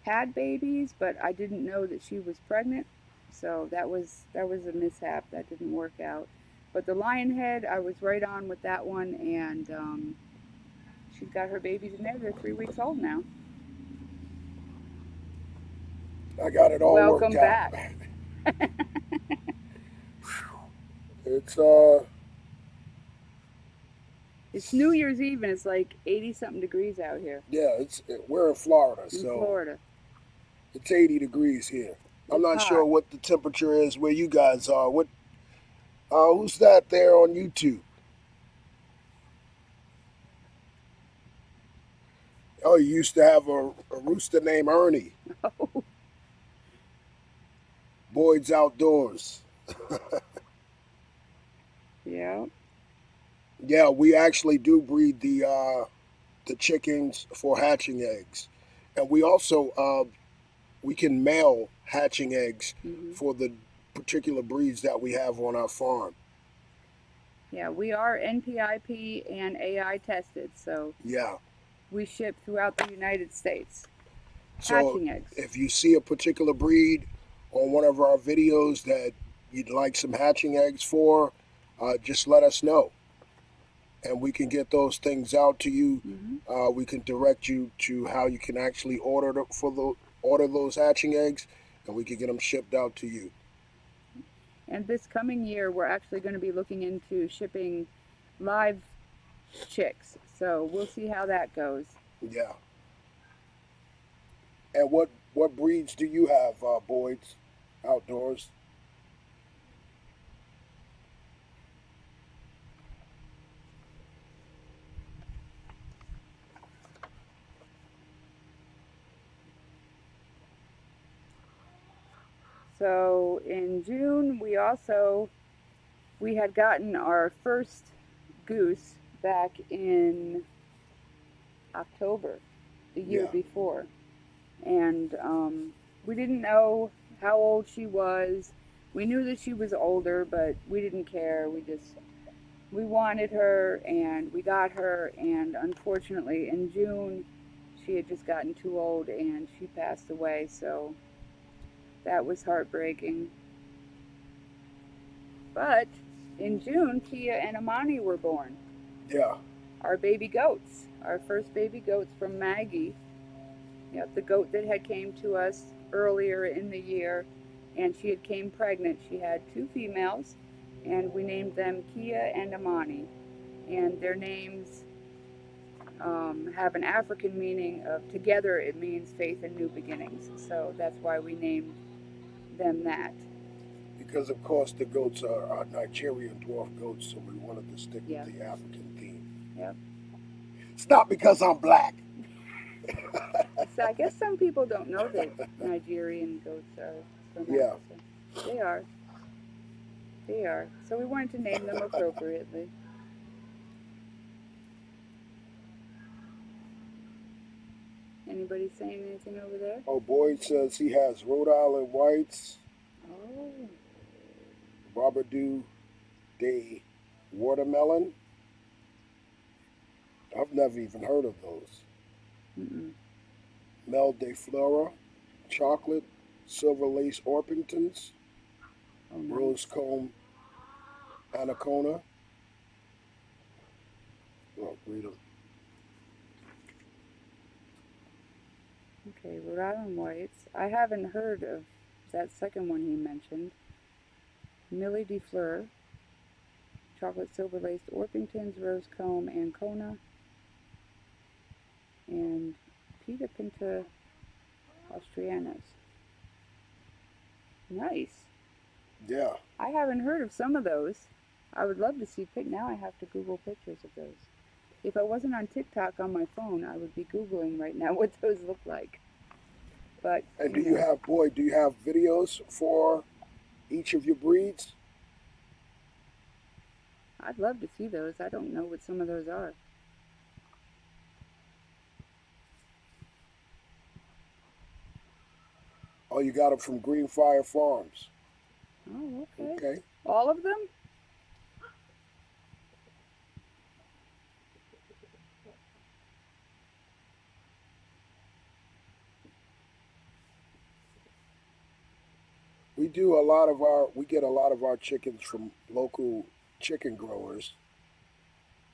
had babies, but I didn't know that she was pregnant, so that was a mishap. That didn't work out. But the lion head, I was right on with that one, and she's got her babies in there. They're 3 weeks old now. I got it all Welcome worked out. back. It's New Year's Eve and it's like 80-something degrees out here. Yeah, we're in Florida, Florida. It's 80 degrees here. I'm not sure what the temperature is where you guys are. Who's that there on YouTube? Oh, you used to have a rooster named Ernie. Oh. Boyd's Outdoors. Yeah. Yeah, we actually do breed the chickens for hatching eggs, and we also we can mail hatching eggs for the particular breeds that we have on our farm. Yeah, we are NPIP and AI tested, so yeah, we ship throughout the United States. So hatching eggs. If you see a particular breed on one of our videos that you'd like some hatching eggs for, just let us know, and we can get those things out to you. We can direct you to how you can actually order those hatching eggs, and we can get them shipped out to you. And this coming year, we're actually going to be looking into shipping live chicks. So we'll see how that goes. Yeah. And what breeds do you have, Boyd's Outdoors? So in June, we had gotten our first goose back in October, the year before. And we didn't know how old she was. We knew that she was older, but we didn't care. We wanted her, and we got her, and unfortunately in June, she had just gotten too old and she passed away, so that was heartbreaking. But in June, Kia and Amani were born. Yeah. Our baby goats, our first baby goats from Maggie. Yep, the goat that had came to us earlier in the year, and she had came pregnant. She had 2 females, and we named them Kia and Amani. And their names have an African meaning of together. It means faith and new beginnings. So that's why we named them that. Because of course the goats are Nigerian dwarf goats, so we wanted to stick Yeah. with the African theme. Yep. It's not because I'm black. So I guess some people don't know that Nigerian goats are from Yeah. Africa. They are. They are. So we wanted to name them appropriately. Anybody saying anything over there? Oh, Boyd says he has Rhode Island whites, Oh. Barbadou de watermelon. I've never even heard of those. Mm-mm. Mel de Flora, chocolate, silver lace Orpingtons, Oh, nice. rose comb Anacona. Oh, read them. Okay, Rhode Island whites. I haven't heard of that second one he mentioned. Millie de Fleur, chocolate silver laced Orpingtons, rose comb Ancona, and Pita Pinta Austrianas. Nice. Yeah. I haven't heard of some of those. I would love to see now I have to Google pictures of those. If I wasn't on TikTok on my phone, I would be Googling right now what those look like. But And do you have videos for each of your breeds? I'd love to see those. I don't know what some of those are. Oh, you got them from Greenfire Farms. Oh, okay. Okay. All of them? We get a lot of our chickens from local chicken growers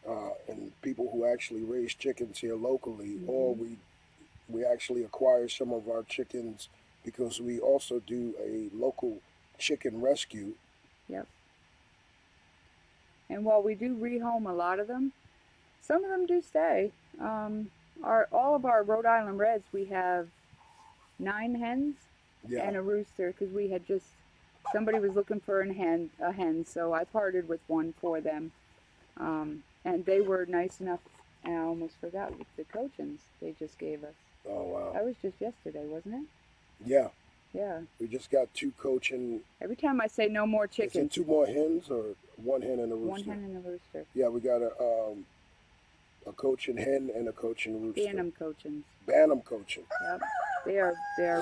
and people who actually raise chickens here locally, or we actually acquire some of our chickens because we also do a local chicken rescue. Yep. And while we do rehome a lot of them, some of them do stay. All of our Rhode Island Reds, we have 9 hens Yeah. and a rooster because somebody was looking for a hen, so I parted with one for them. And they were nice enough, and I almost forgot with the Cochins they just gave us. Oh, wow. That was just yesterday, wasn't it? Yeah. Yeah. We just got 2 Cochin. Every time I say no more Is chickens. it 2 more hens or 1 hen and a rooster? 1 hen and a rooster. Yeah, we got a Cochin hen and a Cochin rooster. Bantam Cochins. Bantam Cochin. Yep. They're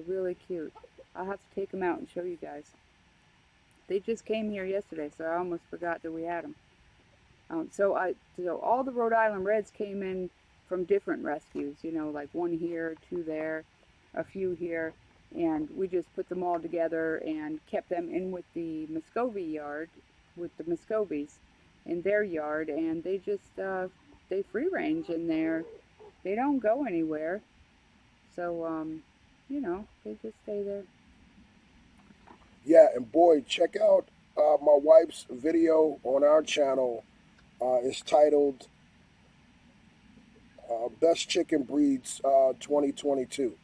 really cute. I'll have to take them out and show you guys. They just came here yesterday, so I almost forgot that we had them. So all the Rhode Island Reds came in from different rescues, like 1 here, 2 there, a few here, and we just put them all together and kept them in with the Muscovy yard, with the Muscovies in their yard, and they just, they free range in there. They don't go anywhere. So, they just stay there. Yeah, and boy, check out my wife's video on our channel. It's titled Best Chicken Breeds 2022,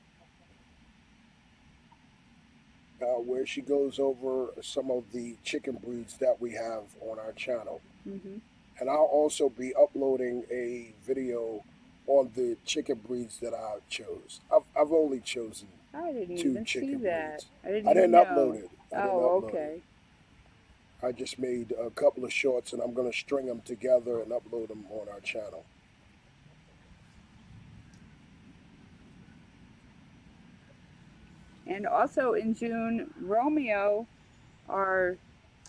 where she goes over some of the chicken breeds that we have on our channel. Mm-hmm. And I'll also be uploading a video on the chicken breeds that I chose. I've only chosen I didn't 2 even chicken see that. breeds. I didn't upload it. Okay. I just made a couple of shorts, and I'm going to string them together and upload them on our channel. And also in June, Romeo, our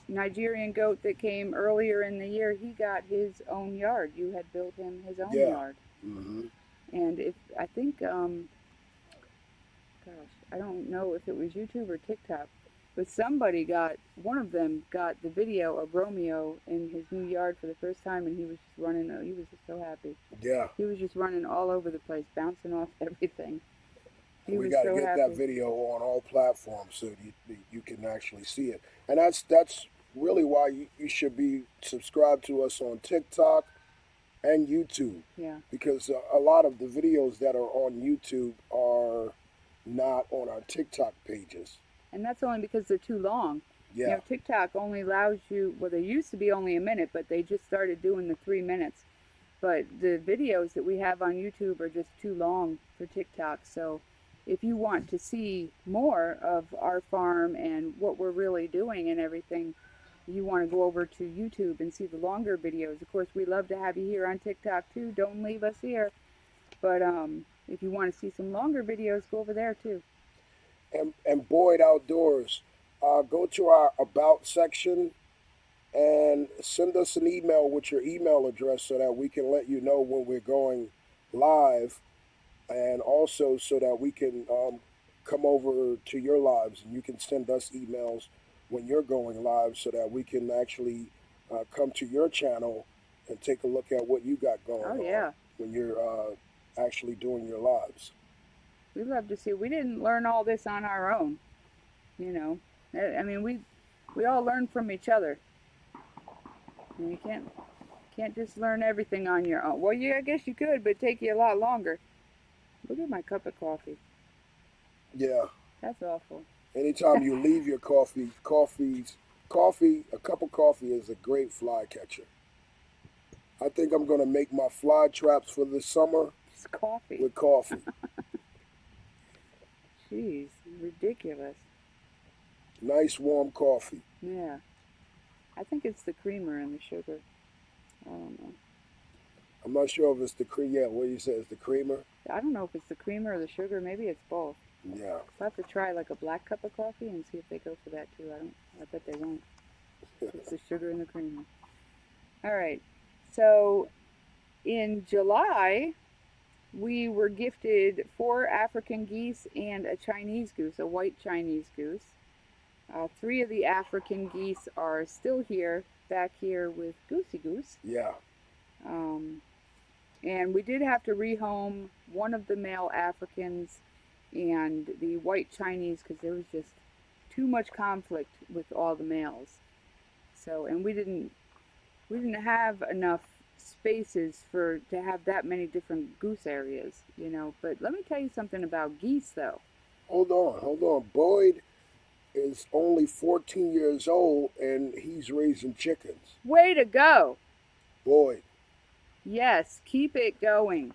Nigerian goat that came earlier in the year, he got his own yard. You had built him his own yard. Mm-hmm. And I think, gosh, I don't know if it was YouTube or TikTok. But one of them got the video of Romeo in his new yard for the first time, and he was just running. He was just so happy. Yeah. He was just running all over the place, bouncing off everything. He We was got to so get happy. that video on all platforms so you can actually see it. And that's really why you should be subscribed to us on TikTok and YouTube. Yeah. Because a lot of the videos that are on YouTube are not on our TikTok pages. And that's only because they're too long. Yeah. You know, TikTok only allows you, well, they used to be only a minute, but they just started doing the 3 minutes. But the videos that we have on YouTube are just too long for TikTok. So if you want to see more of our farm and what we're really doing and everything, you want to go over to YouTube and see the longer videos. Of course, we love to have you here on TikTok too. Don't leave us here. But if you want to see some longer videos, go over there too. And Boyd Outdoors, go to our About section and send us an email with your email address so that we can let you know when we're going live, and also so that we can come over to your lives and you can send us emails when you're going live so that we can actually come to your channel and take a look at what you got going on when you're actually doing your lives. We love to see. We didn't learn all this on our own, you know. I mean, we all learn from each other. And you can't just learn everything on your own. Well, yeah, I guess you could, but it'd take you a lot longer. Look at my cup of coffee. Yeah. That's awful. Anytime you leave your coffee, a cup of coffee is a great fly catcher. I think I'm going to make my fly traps for this summer Just coffee. with coffee. Jeez, ridiculous. Nice warm coffee. Yeah. I think it's the creamer and the sugar. I don't know. I'm not sure if it's the cream. Yeah, what you said is the creamer. I don't know if it's the creamer or the sugar. Maybe it's both. Yeah. I'll have to try like a black cup of coffee and see if they go for that too. I bet they won't. It's the sugar and the creamer. All right. So in July, we were gifted 4 African geese and a Chinese goose, a white Chinese goose. 3 of the African geese are still here, back here with Goosey Goose. Yeah. And we did have to rehome one of the male Africans and the white Chinese because there was just too much conflict with all the males. So, and we didn't have enough spaces to have that many different goose areas, you know. But let me tell you something about geese, though. Hold on. Boyd is only 14 years old and he's raising chickens. Way to go! Boyd. Yes, keep it going.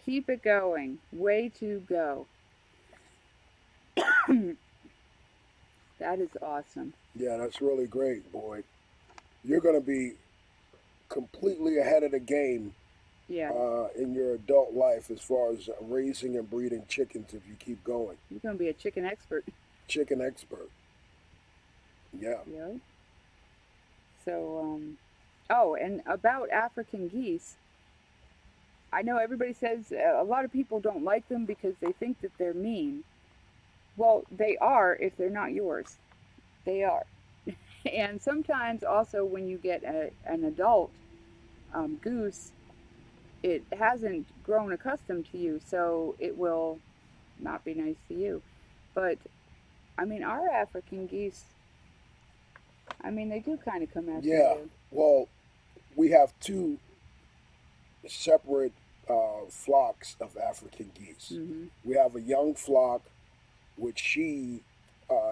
Keep it going. Way to go. That is awesome. Yeah, that's really great, Boyd. You're going to be completely ahead of the game in your adult life as far as raising and breeding chickens if you keep going. You're going to be a chicken expert. Chicken expert. Yeah. Yeah. So, oh, and about African geese, I know everybody says a lot of people don't like them because they think that they're mean. Well, they are if they're not yours. They are. And sometimes also when you get an adult goose, it hasn't grown accustomed to you, so it will not be nice to you. But, I mean, our African geese, I mean, they do kind of come after you. Yeah, well, we have 2 separate flocks of African geese. Mm-hmm. We have a young flock, which she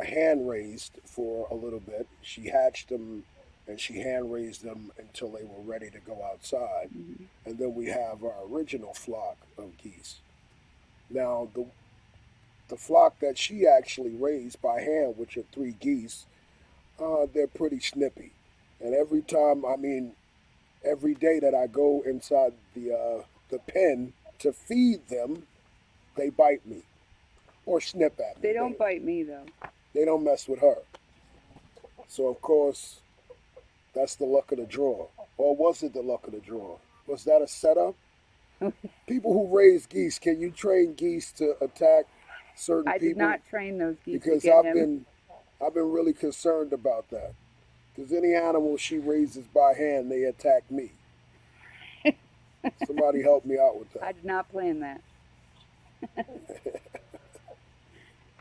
hand raised for a little bit. She hatched them and she hand raised them until they were ready to go outside. Mm-hmm. And then we have our original flock of geese. Now, the flock that she actually raised by hand, which are 3 geese, they're pretty snippy. And every day that I go inside the pen to feed them, they bite me or snip at me. They don't bite me, though. They don't mess with her. So, of course, that's the luck of the draw. Or was it the luck of the draw? Was that a setup? People who raise geese, can you train geese to attack certain people? I did not train those geese. Because to get him. I've been really concerned about that. Because any animal she raises by hand, they attack me. Somebody help me out with I that. did not plan that.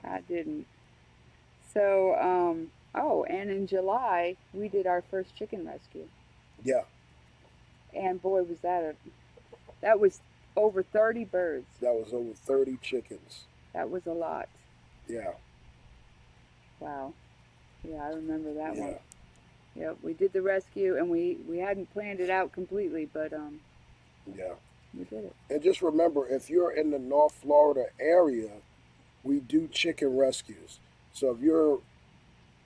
I didn't. So, oh, and in July we did our first chicken rescue, Yeah, and boy, that was over 30 birds. that was over 30 chickens. That was a lot. Yeah, Wow. Yeah, I remember that one. yeah, Yep, we did the rescue, and we hadn't planned it out completely, but yeah. we did it. And just remember, if you're in the North Florida area, we do chicken rescues. So if you're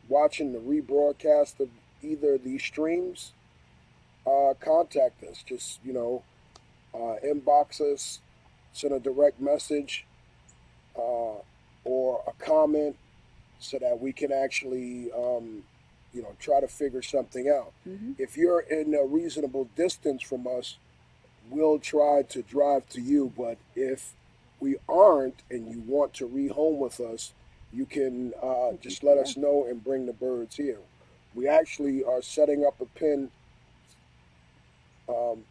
watching the rebroadcast of either of these streams, contact us. Just, inbox us, send a direct message, or a comment so that we can actually, try to figure something out. Hmm. If you're in a reasonable distance from us, we'll try to drive to you. But if we aren't and you want to rehome with us, you can just let Yeah. us know and bring the birds here. We actually are setting up a pen, um,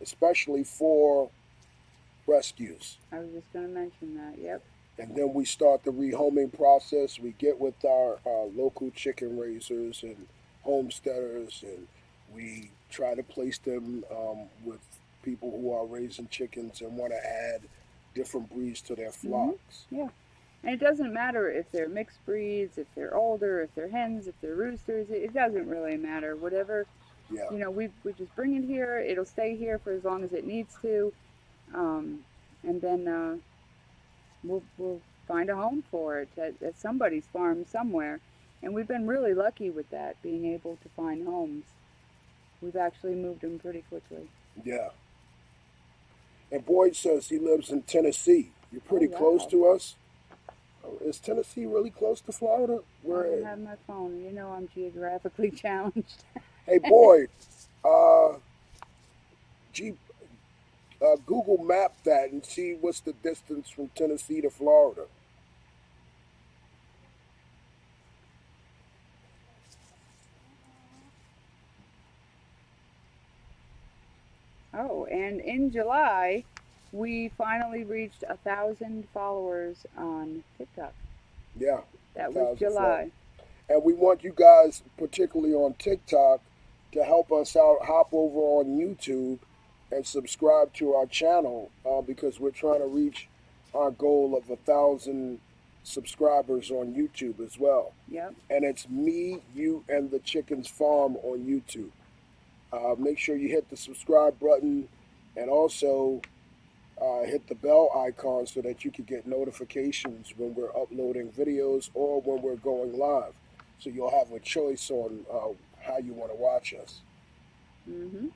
especially for rescues. I was just going to mention that. Yep. And then we start the rehoming process. We get with our local chicken raisers and homesteaders, and we try to place them with people who are raising chickens and want to add different breeds to their Hmm. flocks. Yeah. And it doesn't matter if they're mixed breeds, if they're older, if they're hens, if they're roosters. It doesn't really matter. Whatever, Yeah, we just bring it here. It'll stay here for as long as it needs to, and then we'll find a home for it at somebody's farm somewhere. And we've been really lucky with that, being able to find homes. We've actually moved them pretty quickly. yeah. And Boyd says he lives in Tennessee. You're Oh pretty close wow! to us. Is Tennessee really close to Florida? I don't Where? have my phone. You know I'm geographically challenged. Hey, Boyd. Uh, G Google map that and see what's the distance from Tennessee to Florida. Oh, and in July, we finally reached 1,000 followers on TikTok. Yeah, That was 1,000 followers. July. And we want you guys, particularly on TikTok, to help us out. Hop over on YouTube and subscribe to our channel because we're trying to reach our goal of 1,000 subscribers on YouTube as well. Yep. And it's me, you, and the Chickens Farm on YouTube. Make sure you hit the subscribe button and also hit the bell icon so that you can get notifications when we're uploading videos or when we're going live. So you'll have a choice on how you want to watch us. Mm-hmm.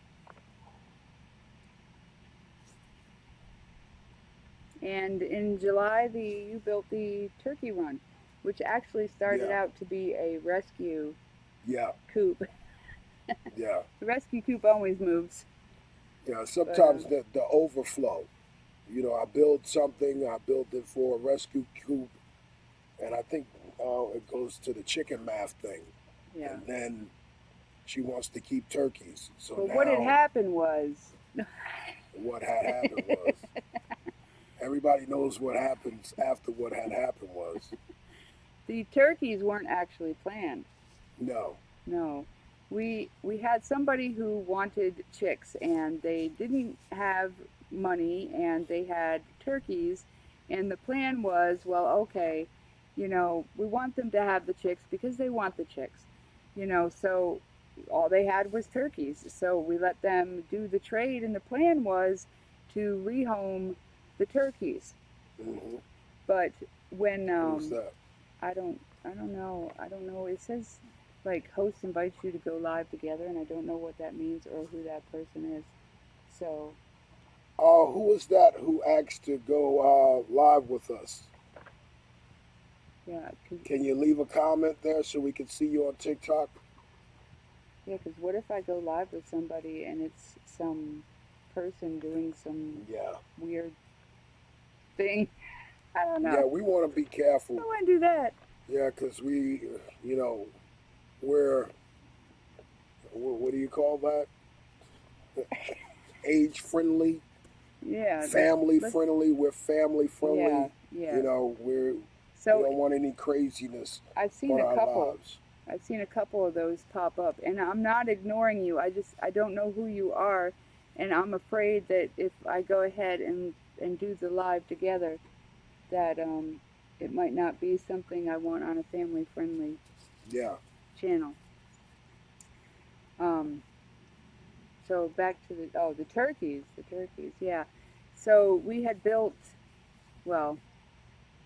And in July, you built the turkey run, which actually started Yeah, out to be a rescue yeah, coop. yeah, The rescue coop always moves, yeah. but Sometimes the overflow. I build something, I build it for a rescue coop, and I think it goes to the chicken math thing. yeah. And then she wants to keep turkeys. So But what had now happened was, what had happened was everybody knows what happens after what had happened was. the turkeys weren't actually planned. No. No. We had somebody who wanted chicks, and they didn't have money, and they had turkeys, and the plan was, well, okay, we want them to have the chicks because they want the chicks. So all they had was turkeys. So we let them do the trade, and the plan was to rehome the turkeys. Hmm. But when Who's that? I don't know. It says like host invites you to go live together, and I don't know what that means or who that person is. So Who is that who asked to go live with us? yeah, Can you leave a comment there so we can see you on TikTok? because what if I go live with somebody and it's some person doing some Yeah. weird thing? I don't Yeah, know. we want to be I careful. don't want to do that. Yeah, because we, you know, we're, what do you call that? Age friendly, Yeah, family let's friendly. We're family yeah, friendly. yeah. You know, we So don't want any craziness I've seen on a our couple. lives. I've seen a couple of those pop up, and I'm not ignoring you. I don't know who you are, and I'm afraid that if I go ahead and do the live together, that it might not be something I want on a family friendly Yeah, channel. Um, so back to the turkeys, yeah. So we had built, well,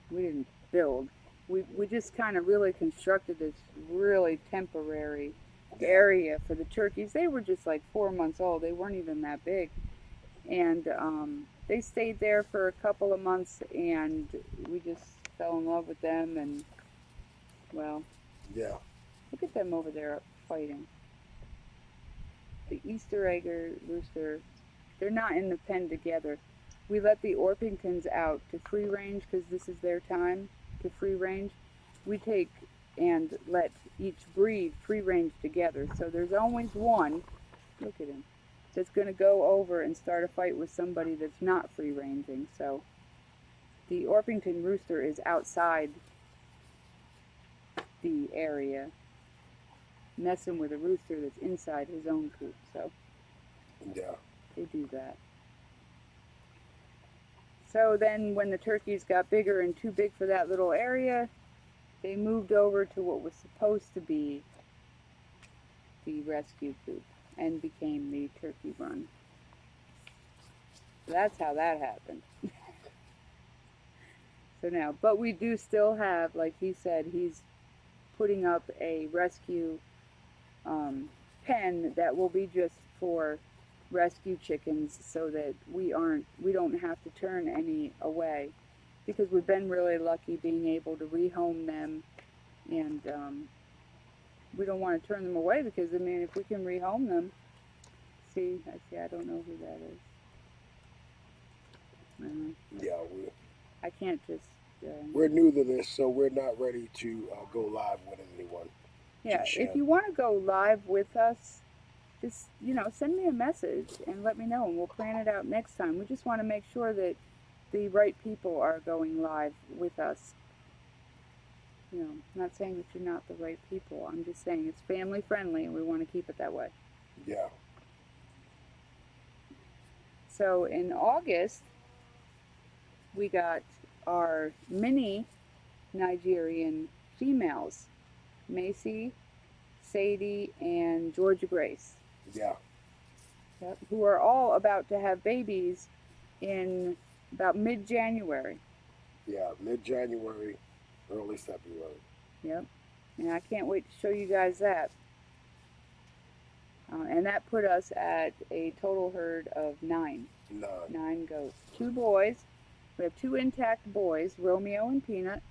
we didn't build. We just kind of really constructed this really temporary yeah, area for the turkeys. They were just like 4 months old. They weren't even that big, and they stayed there for a couple of months, and we just fell in love with them. And well, yeah, look at them over there fighting. The Easter egger rooster. They're not in the pen together. We let the Orpingtons out to free range because this is their time to free range. We take and let each breed free range together. So there's always one, look at him, that's going to go over and start a fight with somebody that's not free ranging. So the Orpington rooster is outside the area messing with a rooster that's inside his own coop. So yeah. they do that. So then when the turkeys got bigger and too big for that little area, they moved over to what was supposed to be the rescue coop and became the turkey run. So that's how that happened. So now, but we do still have, like he said, he's putting up a rescue pen that will be just for rescue chickens so that we don't have to turn any away because we've been really lucky being able to rehome them, and we don't want to turn them away because I mean if we can rehome them, I don't know who that is. Yeah, I can't just we're new to this, so we're not ready to go live with anyone yeah. just If yet. you want to go live with us, just send me a message and let me know, and we'll plan it out next time. We just want to make sure that the right people are going live with us. I'm not saying that you're not the right people. I'm just saying it's family friendly and we want to keep it that way. Yeah, So in August, we got our mini Nigerian females, Macy, Sadie, and Georgia Grace. yeah, Yep, who are all about to have babies in about mid-January. yeah. Mid-January, early February. Yep, and I can't wait to show you guys that. And that put us at a total herd of 9. None. 9 goats. 2 boys. We have 2 intact boys, Romeo and Peanut.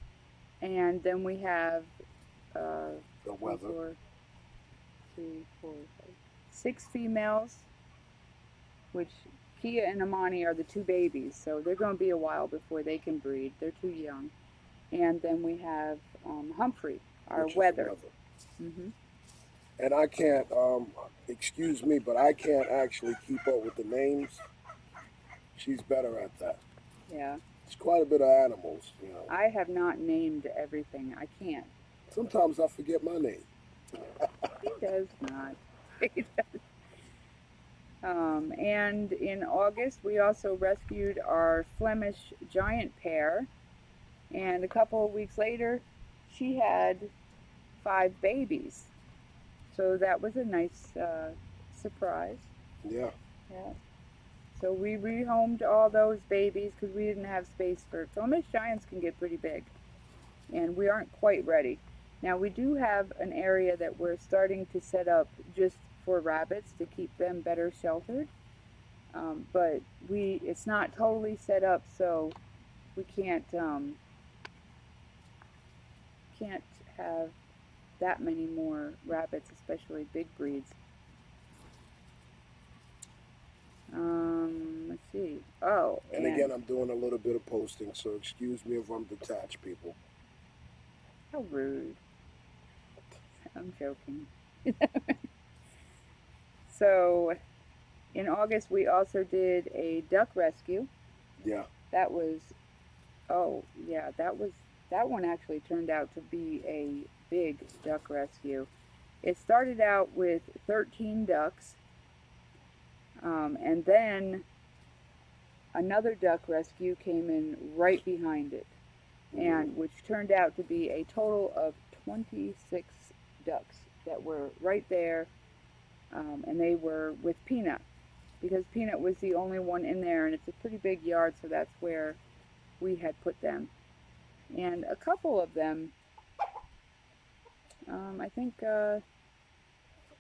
And then we have The weather. 4, 3, 4, 5, 6 females, which Kia and Amani are the 2 babies. So they're going to be a while before they can breed. They're too young. And then we have Humphrey, our weather. Mm-hmm. And I can't, excuse me, but I can't actually keep up with the names. She's better at that. Yeah. It's quite a bit of animals, I have not named everything. I can't. Sometimes I forget my name. He does not. He does. And in August, we also rescued our Flemish giant pair. And a couple of weeks later, she had 5 babies. So that was a nice surprise. Yeah. Yeah. So we rehomed all those babies because we didn't have space for Flemish giants can get pretty big, and we aren't quite ready. Now we do have an area that we're starting to set up just for rabbits to keep them better sheltered, but it's not totally set up, so we can't have that many more rabbits, especially big breeds. Let's see. Oh, And again, I'm doing a little bit of posting, so excuse me if I'm detached, people. How rude. I'm joking. So in August we also did a duck rescue. Yeah. That was, oh yeah, that one actually turned out to be a big duck rescue. It started out with 13 ducks, and then another duck rescue came in right behind it, and which turned out to be a total of 26 ducks that were right there, and they were with Peanut, because Peanut was the only one in there, and it's a pretty big yard, so that's where we had put them. And a couple of them, I think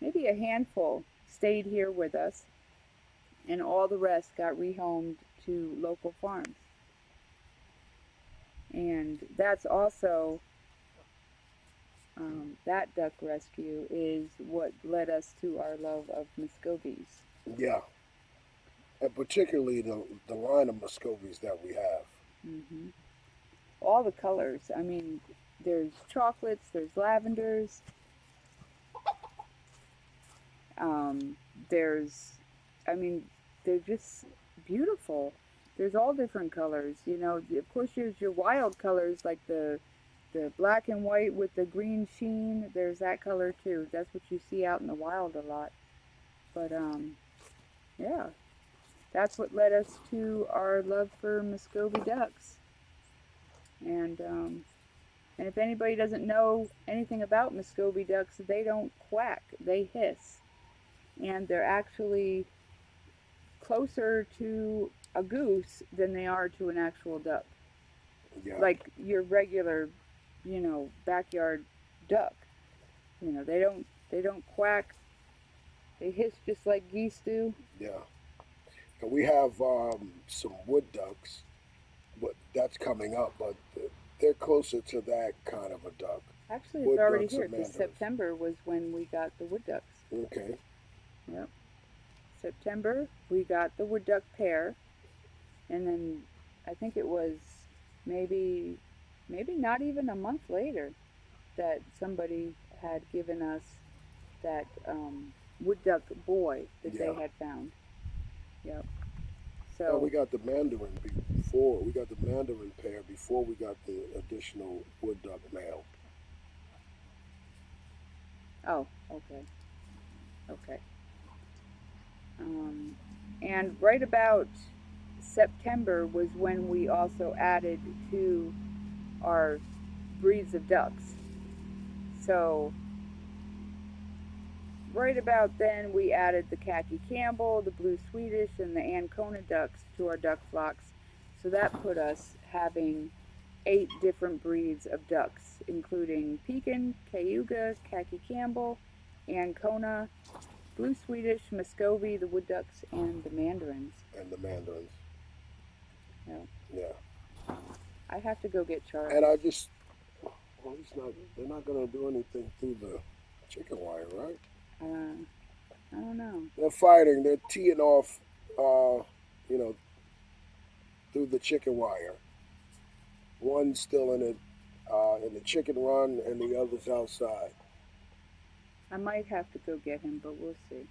maybe a handful, stayed here with us, and all the rest got rehomed to local farms. And that's also, that duck rescue is what led us to our love of Muscovies. Yeah. And particularly the line of Muscovies that we have. Mm-hmm. All the colors. I mean, there's chocolates, there's lavenders, there's, I mean, they're just beautiful. There's all different colors. You know, of course, there's your wild colors like the black and white with the green sheen. There's that color too. That's what you see out in the wild a lot. But yeah, that's what led us to our love for Muscovy ducks. And if anybody doesn't know anything about Muscovy ducks, they don't quack. They hiss, and they're actually closer to a goose than they are to an actual duck. Yeah. Like your regular, backyard duck. They don't quack. They hiss just like geese do. Yeah. And we have some wood ducks, but that's coming up. But they're closer to that kind of a duck. Actually, it's Wood already ducks here and because mandarins. September was when we got the wood ducks. Okay. Yep. September, we got the wood duck pair, and then I think it was maybe not even a month later that somebody had given us that wood duck boy that Yeah. they had found. Yep. So So we got the mandarin before. We got the mandarin pair before we got the additional wood duck male. oh, okay. And right about September was when we also added to our breeds of ducks. So right about then we added the khaki Campbell, the blue Swedish, and the Ancona ducks to our duck flocks. So that put us having 8 different breeds of ducks, including Pekin, Cayuga, khaki Campbell, Ancona, blue Swedish, Muscovy, the wood ducks, and the mandarins. And the mandarins. Yeah. Yeah. I have to go get Charlie. And I just, well, they're not going to do anything through the chicken wire, right? I don't know. They're fighting. They're teeing off, through the chicken wire. One's still in the chicken run, and the other's outside. I might have to go get him, but we'll see.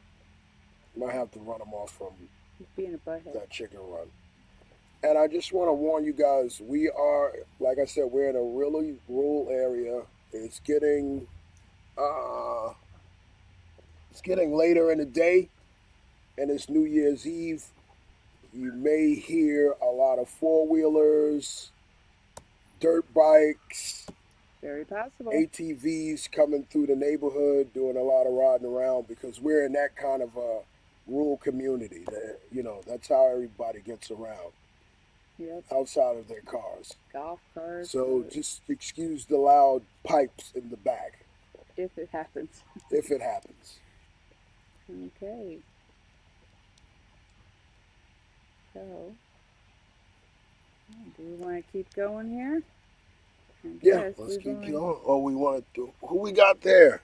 Might have to run them off from He's being a butthead. that chicken run. And I just want to warn you guys, we are, like I said, we're in a really rural area. It's getting later in the day, and it's New Year's Eve. You may hear a lot of four-wheelers, dirt bikes, Very possible. ATVs coming through the neighborhood, doing a lot of riding around, because we're in that kind of a rural community. That's how everybody gets around. Yep. Outside of their cars. Golf carts. So just excuse the loud pipes in the back. If it happens. If it happens. Okay. So, do we want to keep going here? Yeah, let's keep going. Oh, we want to. Who we got there?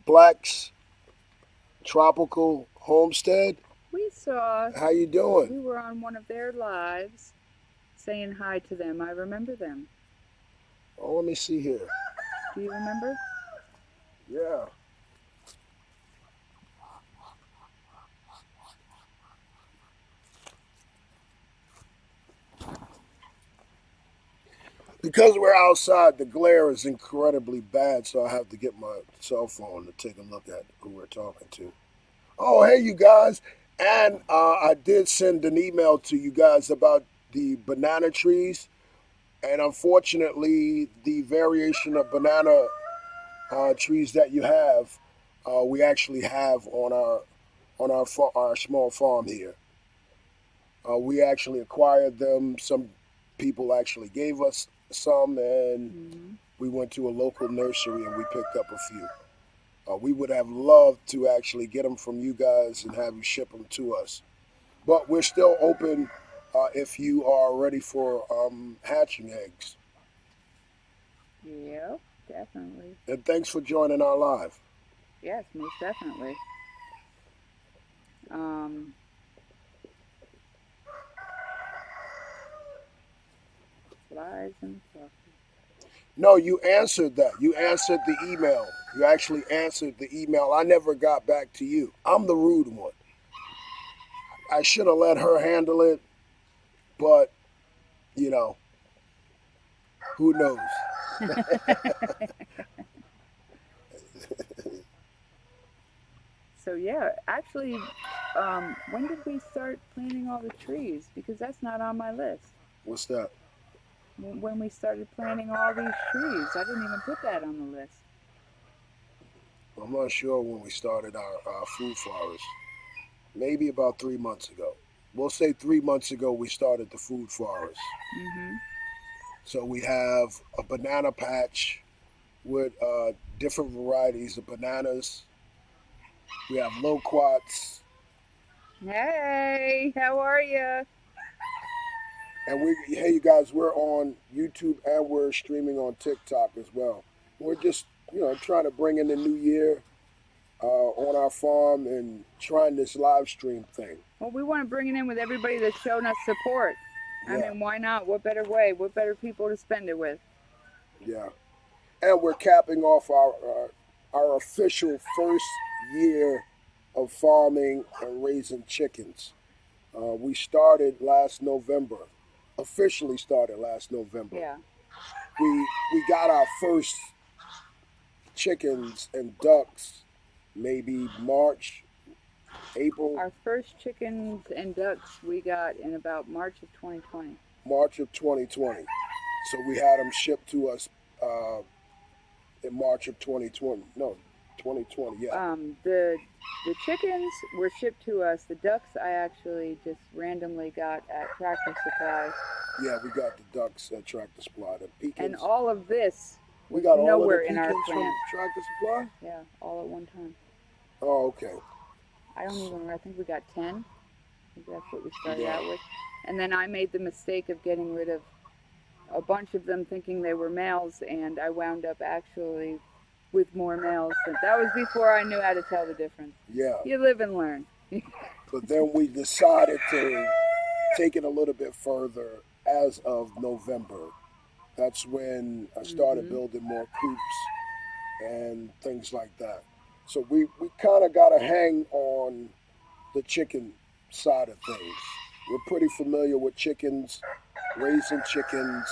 Black's Tropical Homestead. We saw. How you doing? We were on one of their lives, saying hi to them. I remember them. Oh, let me see here. Do you remember? Yeah. Because we're outside, the glare is incredibly bad, so I have to get my cell phone to take a look at who we're talking to. Oh, hey, you guys. And I did send an email to you guys about the banana trees. And unfortunately, the variation of banana trees that you have, we actually have on our small farm here. We actually acquired them. Some people actually gave us some, and Mm-hmm. we went to a local nursery and we picked up a few. We would have loved to actually get them from you guys and have you ship them to us. But we're still open if you are ready for hatching eggs. Yep, definitely. And thanks for joining our live. Yes, most definitely. Um, Flies and fluff. No, you answered that. You answered the email. You actually answered the email. I never got back to you. I'm the rude one. I should have let her handle it, but, you know, who knows? So yeah, actually, when did we start planting all the trees? Because that's not on my list. What's that? When we started planting all these trees, I didn't even put that on the list. I'm not sure when we started our food forest. Maybe about 3 months ago. We'll say 3 months ago we started the food forest. Mm-hmm. So we have a banana patch with different varieties of bananas. We have loquats, Hey, how are you? and hey, you guys, we're on YouTube and we're streaming on TikTok as well. We're just trying to bring in the new year on our farm and trying this live stream thing. Well, we want to bring it in with everybody that's shown us support. I Yeah, mean, why not? What better way? What better people to spend it with? yeah, and we're capping off our official first year of farming and raising chickens. We started last November, officially started last November. Yeah. We got our first chickens and ducks maybe March, April, Our first chickens and ducks we got in about March of 2020. March of 2020. So we had them shipped to us uh, in March of 2020. No, 2020. Yeah, The chickens were shipped to us. The ducks I actually just randomly got at Tractor Supply. yeah. We got the ducks at Tractor Supply. The pecans. And all of this We was got all of the nowhere in our pecans from plant. Tractor Supply. Yeah, all at one time. Oh, okay. I don't even remember. I think we got 10. I think that's what we started Yeah. out with. And then I made the mistake of getting rid of a bunch of them thinking they were males, and I wound up actually with more males. That was before I knew how to tell the difference. Yeah. You live and learn. But then we decided to take it a little bit further as of November. That's when I started building more coops and things like that. So we kind of got a hang on the chicken side of things. We're pretty familiar with chickens, raising chickens,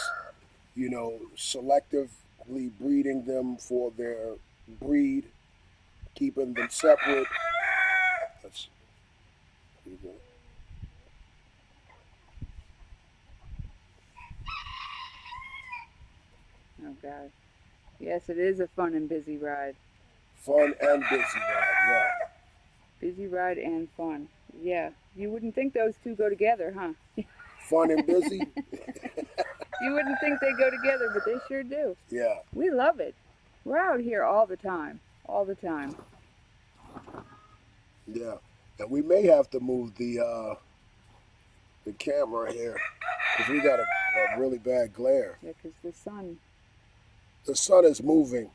selectively breeding them for their breed, keeping them separate. That's pretty good. Oh, God. Yes, it is a fun and busy ride. Fun and busy ride, yeah. Busy ride and fun. Yeah. You wouldn't think those two go together, huh? Fun and busy? You wouldn't think they go together, but they sure do. Yeah. We love it. We're out here all the time. All the time. Yeah. And we may have to move the camera here because we got a really bad glare. Yeah, because the sun. The sun is moving.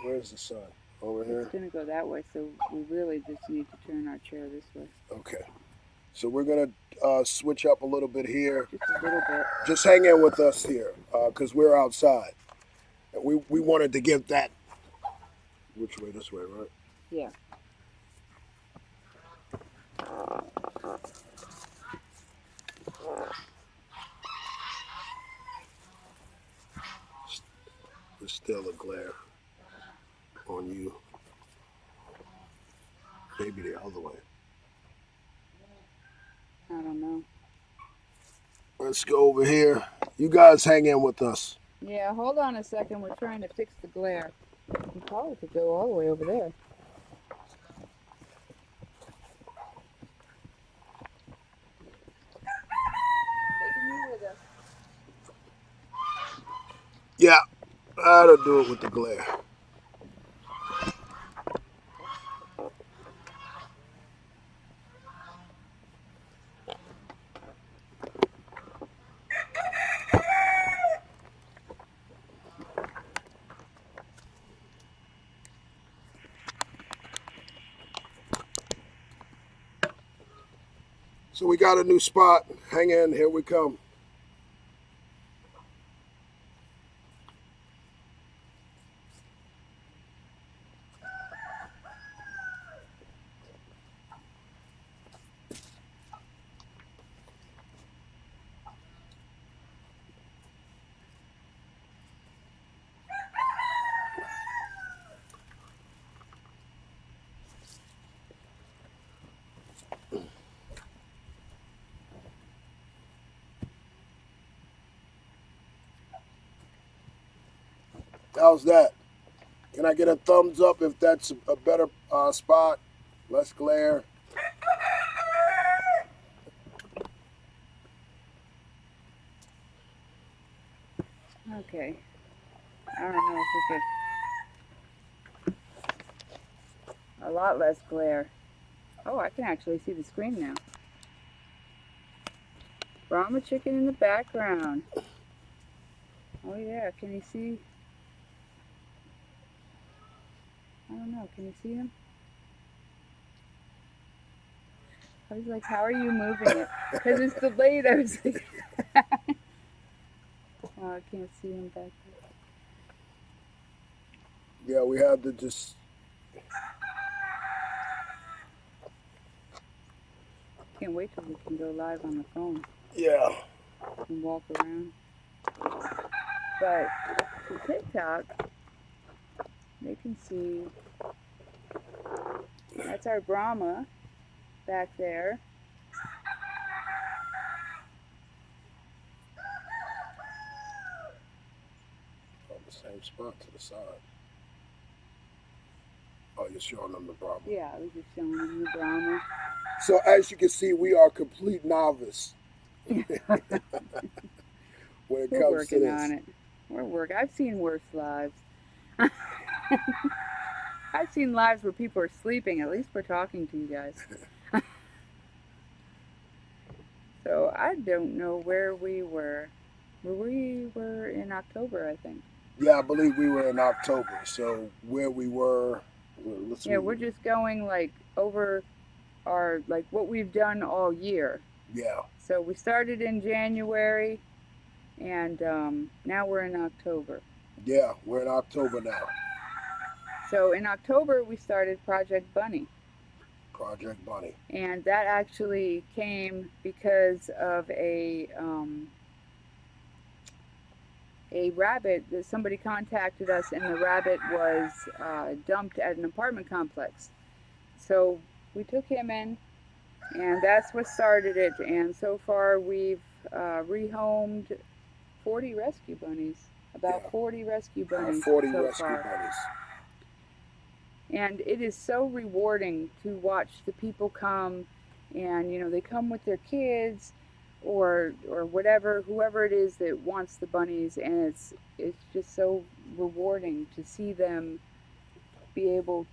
Where's the sun? Over here? It's going to go that way, so we really just need to turn our chair this way. Okay. So we're gonna switch up a little bit here. Just a little bit. Just hang in with us here, because we're outside. And we wanted to give that. Which way? This way, right? Yeah. There's still a glare on you. Maybe the other way. I don't know. Let's go over here. You guys hang in with us. Yeah, hold on a second. We're trying to fix the glare. You probably could go all the way over there. Taking you with us. Yeah, that'll do it with the glare. So we got a new spot. Hang in, here we come. How's that? Can I get a thumbs up if that's a better spot? Less glare. Okay. I don't know if we could. A lot less glare. Oh, I can actually see the screen now. Brahma chicken in the background. Oh yeah, can you see? I don't know, can you see him? I was like, how are you moving it? Because it's delayed. I was like, oh, I can't see him back there. Yeah, we have to just. Can't wait till we can go live on the phone Yeah. and walk around. But for TikTok, they can see that's our Brahma back there. On the same spot to the side. Oh, you're showing them the Brahma. Yeah, I was just showing them the Brahma. So as you can see, we are complete novice when it We're comes to working this. on it. We're working. I've seen worse lives. I've seen lives where people are sleeping. At least we're talking to you guys. So I don't know where we were. We were in October, I think. Yeah, I believe we were in October. So where we were, Yeah, we're just going like over our like what we've done all year. Yeah. So we started in January, and now we're in October. Yeah, we're in October now. So in October we started Project Bunny. Project Bunny. And that actually came because of a rabbit that somebody contacted us, and the rabbit was dumped at an apartment complex. So we took him in, and that's what started it. And so far we've rehomed 40 rescue bunnies, about 40 rescue bunnies 40 so rescue far. bunnies. And it is so rewarding to watch the people come, and you know, they come with their kids or whatever, whoever it is that wants the bunnies, and it's just so rewarding to see them be able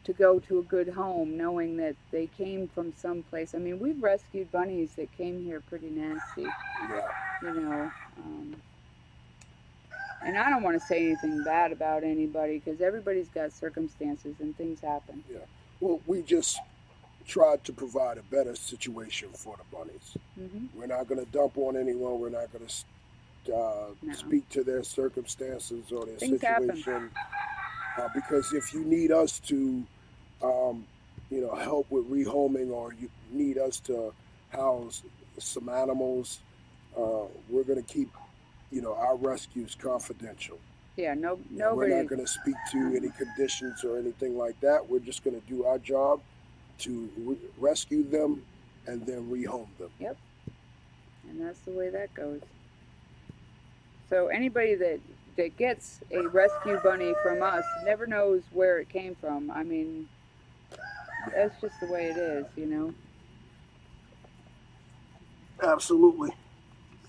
to go to a good home knowing that they came from someplace. I mean, we've rescued bunnies that came here pretty nasty. Yeah. You know, and I don't want to say anything bad about anybody, because everybody's got circumstances and things happen. Yeah. Well, we just tried to provide a better situation for the bunnies. Mm-hmm. We're not going to dump on anyone. We're not going to No. speak to their circumstances or their Things happen. situation. Because if you need us to, help with rehoming, or you need us to house some animals, we're going to keep, our rescues confidential. Yeah, We're nobody. not going to speak to any conditions or anything like that. We're just going to do our job to rescue them and then rehome them. Yep. And that's the way that goes. So anybody that gets a rescue bunny from us never knows where it came from. I mean, that's just the way it is, Absolutely.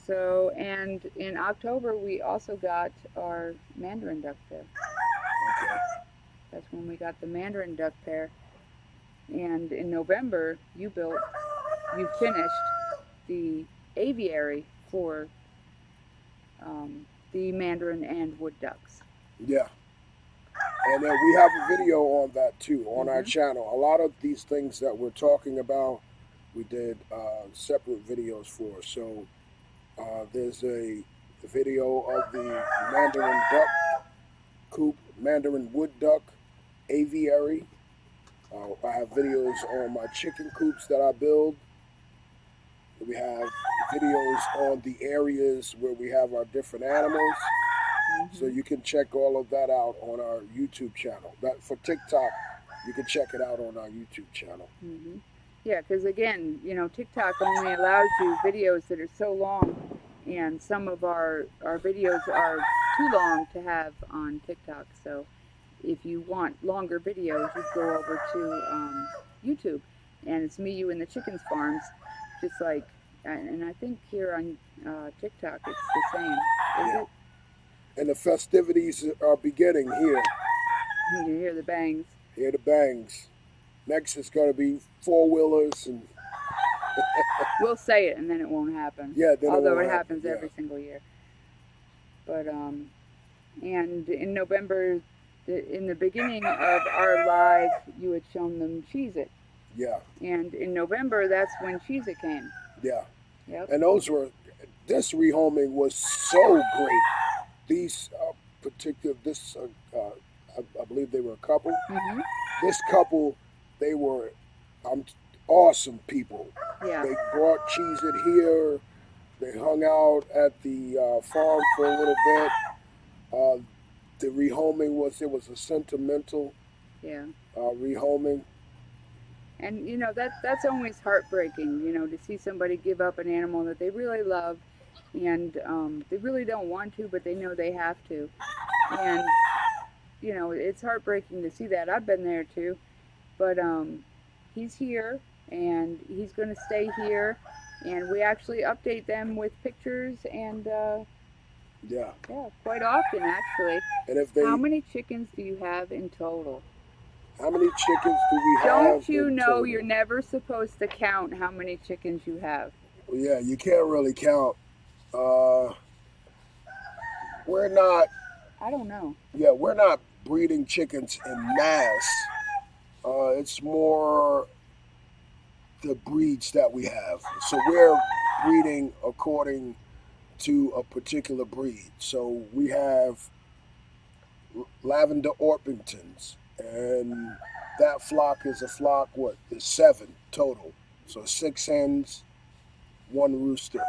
So, and in October we also got our Mandarin duck pair. Okay. That's when we got the Mandarin duck pair. And in November you finished the aviary for the Mandarin and wood ducks. Yeah. And then we have a video on that too on our channel. A lot of these things that we're talking about, we did separate videos for. So there's a video of the Mandarin duck coop, Mandarin wood duck aviary. I have videos on my chicken coops that I build. We have videos on the areas where we have our different animals. So you can check all of that out on our YouTube channel. That for TikTok, you can check it out on our YouTube channel. Mm-hmm. Yeah, because again, TikTok only allows you videos that are so long, and some of our videos are too long to have on TikTok. So if you want longer videos, you go over to YouTube, and it's me, you, and the chickens farms, just like, and I think here on TikTok it's the same. Is it? And the festivities are beginning here. You hear the bangs. Hear the bangs. Next it's going to be four-wheelers and... We'll say it and then it won't happen. Yeah, then although it it happens every yeah. single year. But and in November, in the beginning of our live, you had shown them Cheez-It. Yeah. And in November, that's when Cheez-It came. Yeah. Yep. And this rehoming was so great. These I believe they were a couple. Mm-hmm. This couple, they were awesome people. Yeah. They brought Cheez-It here. They hung out at the farm for a little bit. The rehoming was a sentimental rehoming. And that's always heartbreaking, to see somebody give up an animal that they really love, and they really don't want to, but they know they have to. And it's heartbreaking to see that. I've been there too, but he's here and he's going to stay here, and we actually update them with pictures and quite often actually. And how many chickens do you have in total? How many chickens do we have? Don't you know total? You're never supposed to count how many chickens you have? Well, yeah, you can't really count. We're not. I don't know. Yeah, we're not breeding chickens in mass. It's more the breeds that we have. So we're breeding according to a particular breed. So we have lavender Orpingtons, and that flock is a flock, there's 7 total. So 6 hens, 1 rooster.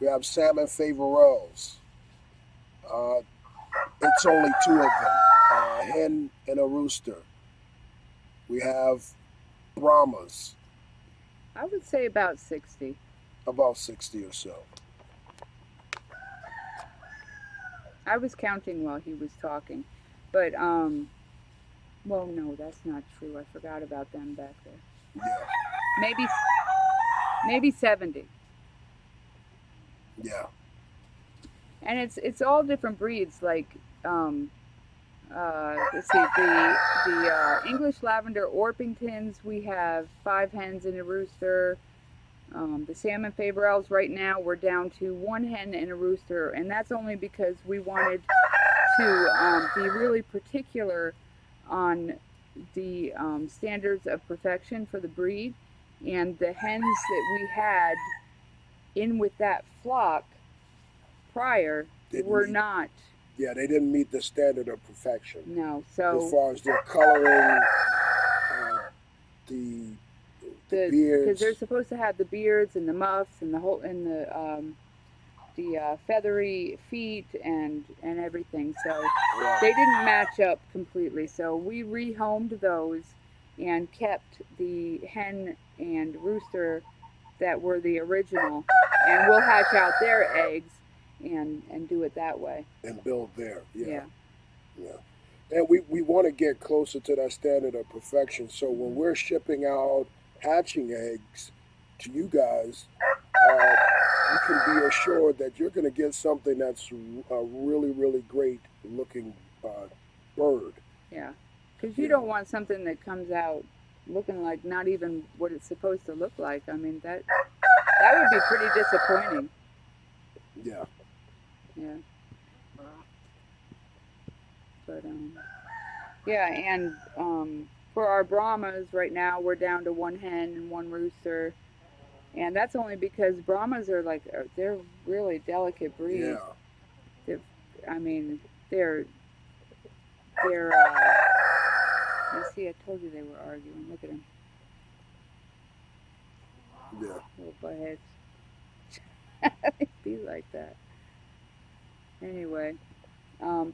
We have salmon favorels. It's only 2 of them, a hen and a rooster. We have Brahmas. I would say about 60. About 60 or so. I was counting while he was talking, but well, no, that's not true. I forgot about them back there. Yeah. Maybe 70. Yeah. And it's all different breeds. Like let's see, the English lavender Orpingtons. We have 5 hens and a rooster. The salmon favorels right now we're down to 1 hen and a rooster, and that's only because we wanted to be really particular on the standards of perfection for the breed, and the hens that we had in with that flock prior were not. Yeah, they didn't meet the standard of perfection. No, As so far as their coloring, the beards. because they're supposed to have the beards and the muffs and the whole and the feathery feet and everything. So they didn't match up completely. So we rehomed those and kept the hen and rooster that were the original, and we'll hatch out their eggs and do it that way. And build there. Yeah. And we want to get closer to that standard of perfection. So when we're shipping out hatching eggs to you guys, you can be assured that you're going to get something that's a really, really great looking bird. Yeah, because you don't want something that comes out looking like not even what it's supposed to look like. I mean, that would be pretty disappointing. Yeah. Yeah. But yeah, and for our Brahmas right now, we're down to one hen and one rooster, and that's only because Brahmas are they're really delicate breed. Yeah. I mean, they're. You see, I told you they were arguing. Look at them. Yeah. Little buttheads. They be like that. Anyway,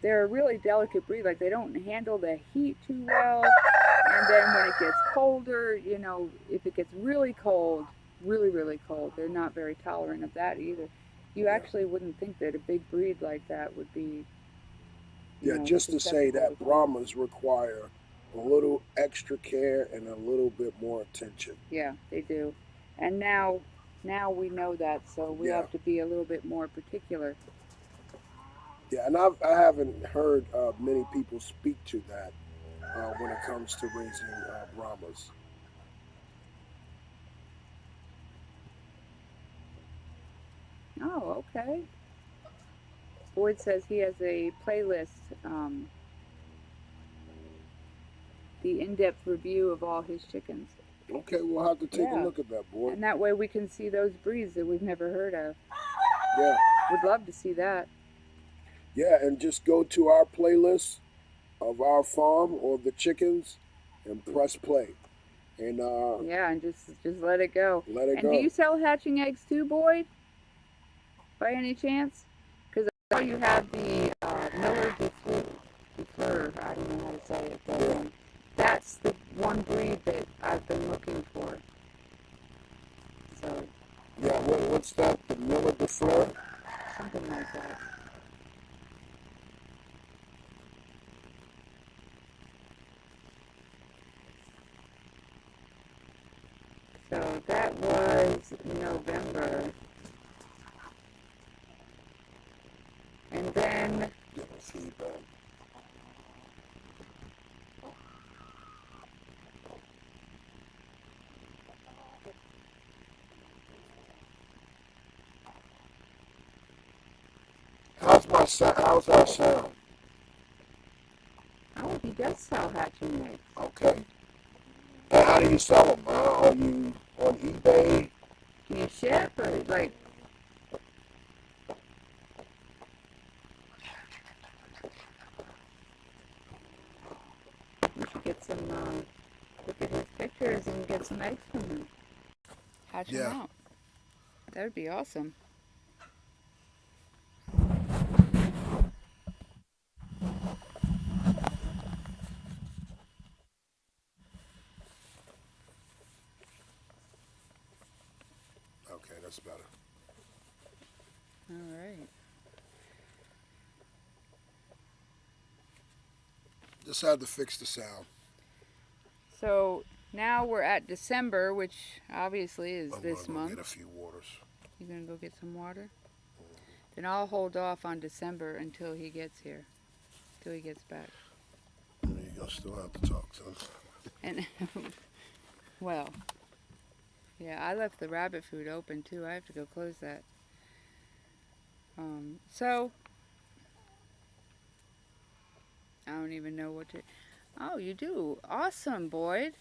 they're a really delicate breed. Like, they don't handle the heat too well. And then when it gets colder, you know, if it gets really cold, really, really cold, they're not very tolerant of that either. You actually wouldn't think that a big breed like that would be. Yeah, just to say that Brahmas require a little extra care and a little bit more attention. Yeah, they do. And now we know that, so we have to be a little bit more particular. Yeah, and I haven't heard many people speak to that when it comes to raising Brahmas. Oh, okay. Boyd says he has a playlist, the in-depth review of all his chickens. Okay, we'll have to take a look at that, Boyd. And that way we can see those breeds that we've never heard of. Yeah. Would love to see that. Yeah, and just go to our playlist of our farm or the chickens and press play. And yeah, and just let it go. Let it go. And do you sell hatching eggs too, Boyd? By any chance? Because I know you have the Miller DeFleur, I don't know how to say it, but that's the one breed that I've been looking for. So. Yeah, what's that? The Miller DeFleur? Something like that. So that was November. And then how's our sound? oh, he does sell hatching eggs. Okay. And how do you sell them? Are you on eBay? Can you ship or like? We should get some, look at his pictures and get some eggs from him. Hatch them out. That would be awesome. Okay, that's better. All right. Just had to fix the sound. So now we're at December, which obviously is this month. I'm gonna go get a few waters. You gonna go get some water? Then I'll hold off on December until he gets here, till he gets back. You'll still have to talk to him. And well, yeah, I left the rabbit food open too. I have to go close that. So I don't even know what to. Oh, you do. Awesome, Boyd.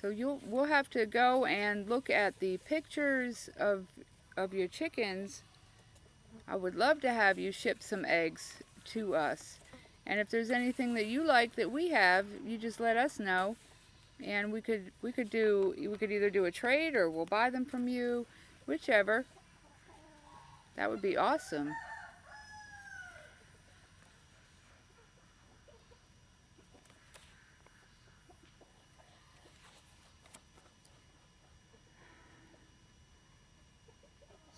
So we'll have to go and look at the pictures of your chickens. I would love to have you ship some eggs to us. And if there's anything that you like that we have, you just let us know, and we could either do a trade or we'll buy them from you, whichever. That would be awesome.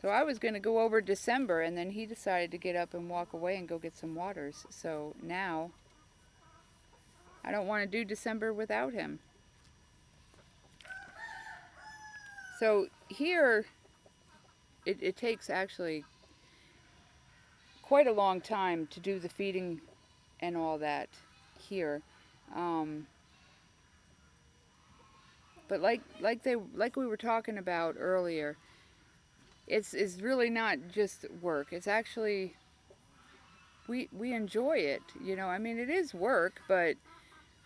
So I was going to go over December, and then he decided to get up and walk away and go get some waters. So now I don't want to do December without him. So here it takes actually quite a long time to do the feeding and all that here. But like we were talking about earlier, it's really not just work. It's actually we enjoy it. I mean, it is work, but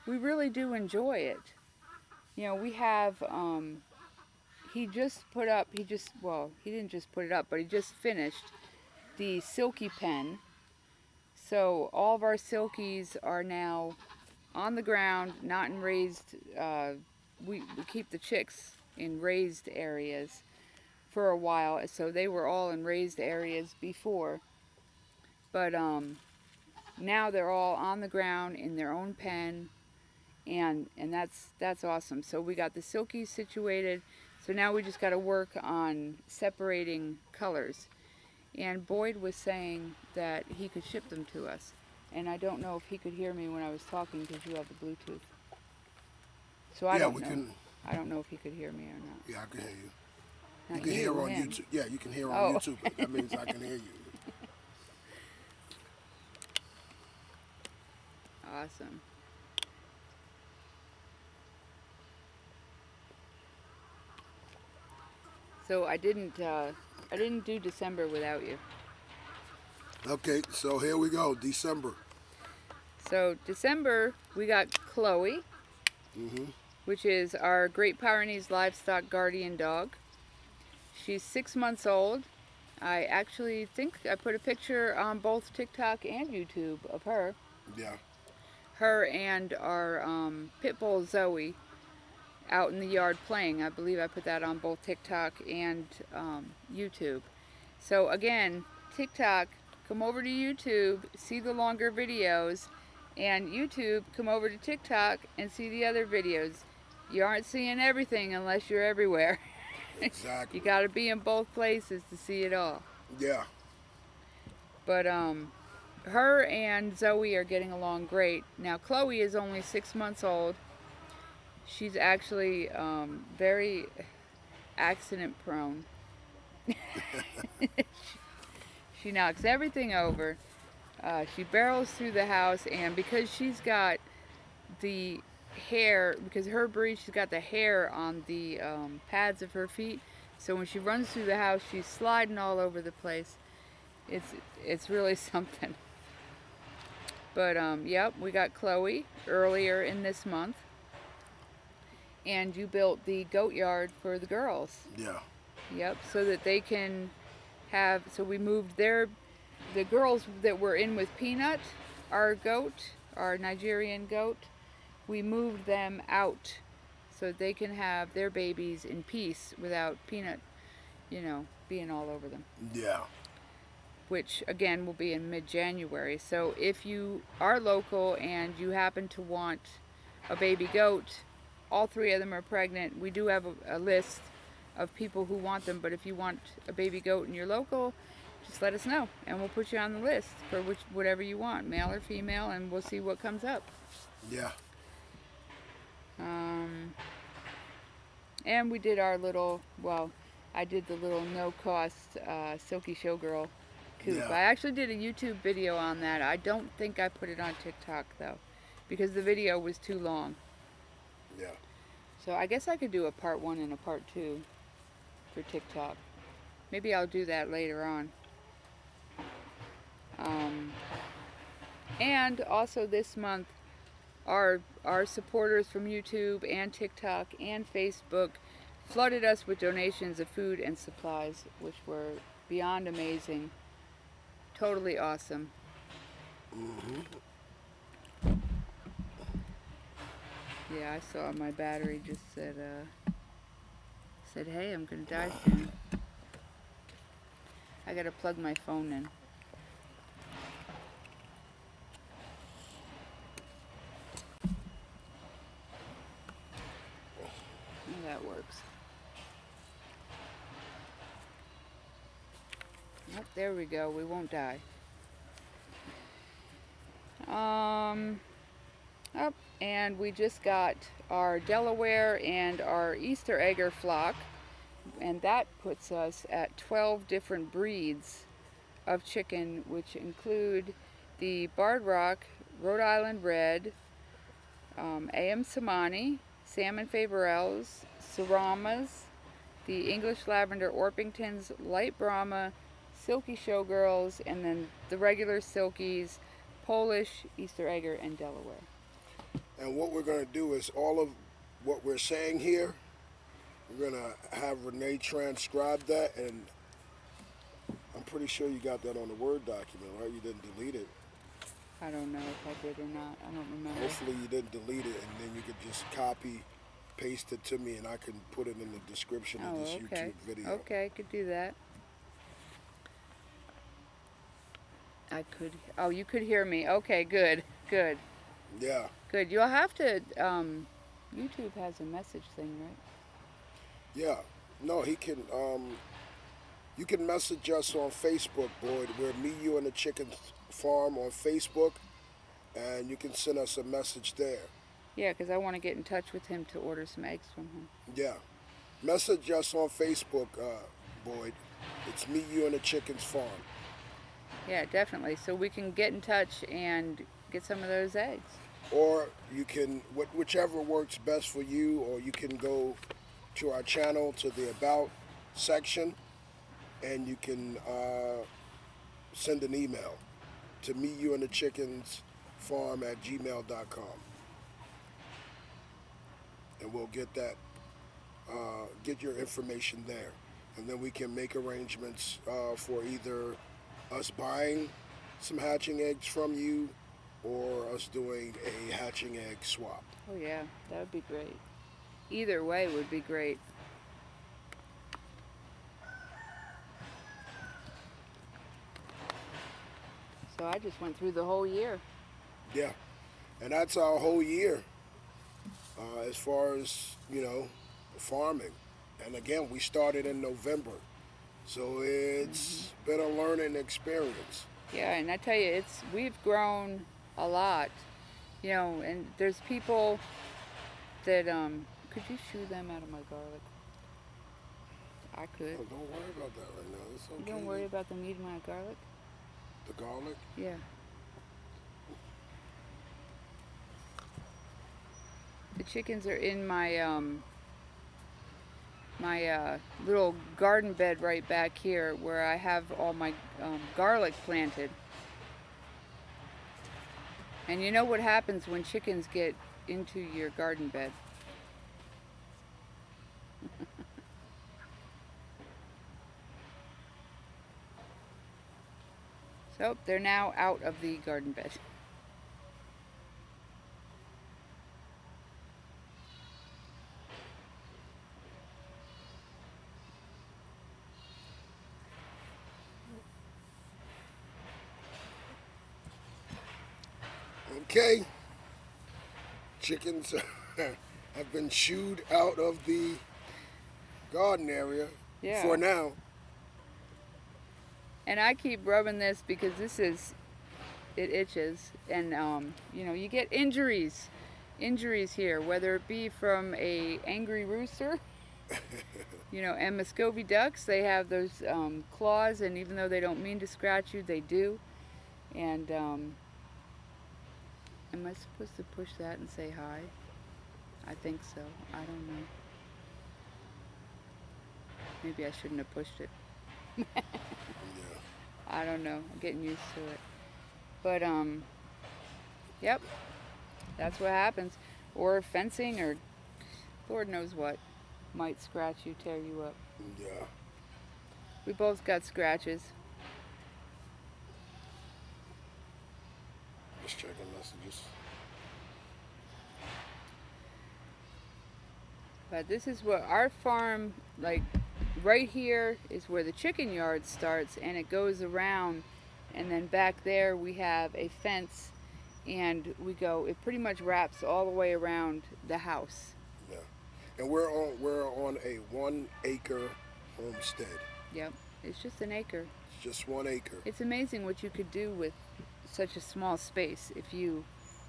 we really do enjoy it. We have he just put up. He didn't just put it up, but he just finished the silky pen. So all of our silkies are now on the ground, not in raised. We keep the chicks in raised areas for a while, so they were all in raised areas before. But now they're all on the ground in their own pen, and that's awesome. So we got the silkies situated. So now we just got to work on separating colors. And Boyd was saying that he could ship them to us. And I don't know if he could hear me when I was talking because you have the Bluetooth. So I don't know. I don't know if he could hear me or not. Yeah, I can hear you. Not You can hear on him. YouTube. Yeah, you can hear on Oh. YouTube. That means I can hear you. Awesome. So I didn't do December without you. Okay, so here we go. December. So December we got Chloe, which is our Great Pyrenees Livestock Guardian dog. She's 6 months old. I actually think I put a picture on both TikTok and YouTube of her. Yeah. Her and our pit bull Zoe out in the yard playing. I believe I put that on both TikTok and YouTube. So again, TikTok, come over to YouTube, see the longer videos, and YouTube, come over to TikTok and see the other videos. You aren't seeing everything unless you're everywhere. Exactly. You got to be in both places to see it all. Yeah. But her and Zoe are getting along great. Now Chloe is only 6 months old. She's actually very accident prone. She knocks everything over. She barrels through the house, and because she's got the hair, because her breed, she's got the hair on the pads of her feet. So when she runs through the house, she's sliding all over the place. It's really something. But yep, we got Chloe earlier in this month. And you built the goat yard for the girls. Yeah. Yep, so that they can have, so we moved the girls that were in with Peanut, our goat, our Nigerian goat, we moved them out so they can have their babies in peace without Peanut, being all over them. Yeah. Which again will be in mid-January. So if you are local and you happen to want a baby goat, all three of them are pregnant. We do have a list of people who want them, but if you want a baby goat and you're local, just let us know and we'll put you on the list for whatever you want, male or female, and we'll see what comes up. Yeah. And we did our little, I did the little no-cost Silky Showgirl coop. Yeah. I actually did a YouTube video on that. I don't think I put it on TikTok though, because the video was too long. Yeah. So I guess I could do a part 1 and a part 2 for TikTok. Maybe I'll do that later on. And also this month, our supporters from YouTube and TikTok and Facebook flooded us with donations of food and supplies, which were beyond amazing. Totally awesome. Mm-hmm. Yeah, I saw my battery just said, "Hey, I'm gonna die soon." I gotta plug my phone in. Oh, that works. Oh, there we go. We won't die. Um, Up, and we just got our Delaware and our Easter egger flock, and that puts us at 12 different breeds of chicken, which include the Barred Rock, Rhode Island Red, A.M. Samani, Salmon Favorels, Saramas, the English Lavender Orpingtons, Light Brahma, Silky Showgirls, and then the regular Silkies, Polish, Easter Egger, and Delaware. And what we're going to do is all of what we're saying here, we're going to have Renee transcribe that, and I'm pretty sure you got that on the Word document, right? You didn't delete it. I don't know if I did or not. I don't remember. Hopefully you didn't delete it, and then you could just copy, paste it to me, and I can put it in the description of this YouTube video. Okay, I could do that. I could. Oh, you could hear me. Okay, good, good, Yeah. good. You'll have to. YouTube has a message thing, right? Yeah. No, he can. You can message us on Facebook, Boyd. We're Me, You, and the Chicken Farm on Facebook, and you can send us a message there. Yeah, because I want to get in touch with him to order some eggs from him. Yeah. Message us on Facebook, Boyd. It's Me, You, and the Chickens Farm. Yeah, definitely. So we can get in touch and get some of those eggs. Or you can, whichever works best for you, or you can go to our channel, to the About section, and you can send an email to Me, You, and the Chickens Farm at gmail.com. And we'll get that, get your information there. And then we can make arrangements for either us buying some hatching eggs from you or us doing a hatching egg swap. Oh yeah, that would be great. Either way would be great. So I just went through the whole year. Yeah, and that's our whole year as far as, farming. And again, we started in November. So it's been a learning experience. Yeah, and I tell you, we've grown a lot, and there's people that could you shoo them out of my garlic? I could. Oh, don't worry about that right now. It's okay. You don't worry about them eating my garlic? The garlic? Yeah. The chickens are in my little garden bed right back here where I have all my garlic planted. And you know what happens when chickens get into your garden bed? So they're now out of the garden bed. Okay. Chickens have been shooed out of the garden area for now. And I keep rubbing this because it itches, and you get injuries here, whether it be from a angry rooster, and Muscovy ducks, they have those claws, and even though they don't mean to scratch you, they do. And am I supposed to push that and say hi? I think so. I don't know. Maybe I shouldn't have pushed it. Yeah. I don't know. I'm getting used to it. But Yep, that's what happens. Or fencing, or Lord knows what might scratch you, tear you up. Yeah. We both got scratches. Just checking messages. But this is what our farm, like right here, is where the chicken yard starts, and it goes around, and then back there we have a fence, and we go. It pretty much wraps all the way around the house. Yeah. And we're on a 1 acre homestead. Yep, it's just an acre. It's just 1 acre. It's amazing what you could do with such a small space if you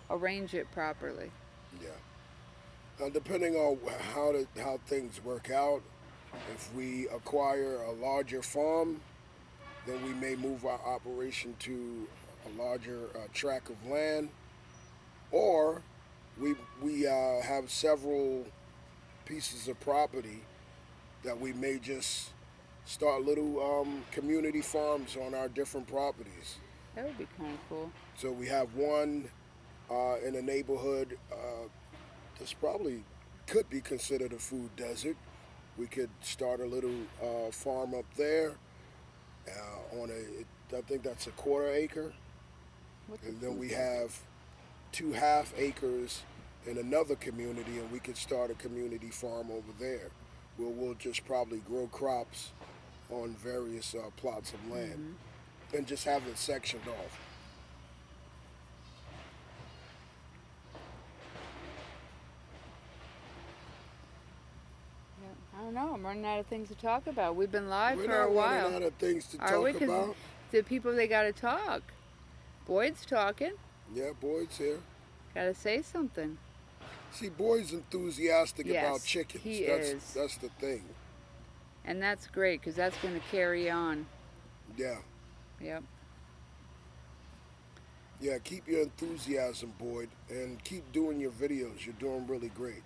arrange it properly. Yeah. Depending on how things work out, if we acquire a larger farm, then we may move our operation to a larger tract of land, or we have several pieces of property that we may just start little community farms on our different properties. That would be kind of cool. So we have one in a neighborhood that's probably could be considered a food desert. We could start a little farm up there on I think that's a 1/4 acre. What's And a then food we desert? have 2 half acres in another community, and we could start a community farm over there where we'll just probably grow crops on various plots of land and just have it sectioned off. I don't know. I'm running out of things to talk about. We've been live We're for not a while. running out of things to Are we? talk Because about. the people, they got to talk. Boyd's talking. Yeah, Boyd's here. Got to say something. See, Boyd's enthusiastic Yes, about chickens. he that's is. that's the thing. And that's great because that's going to carry on. Yeah. Yep. Yeah, keep your enthusiasm, Boyd, and keep doing your videos. You're doing really great.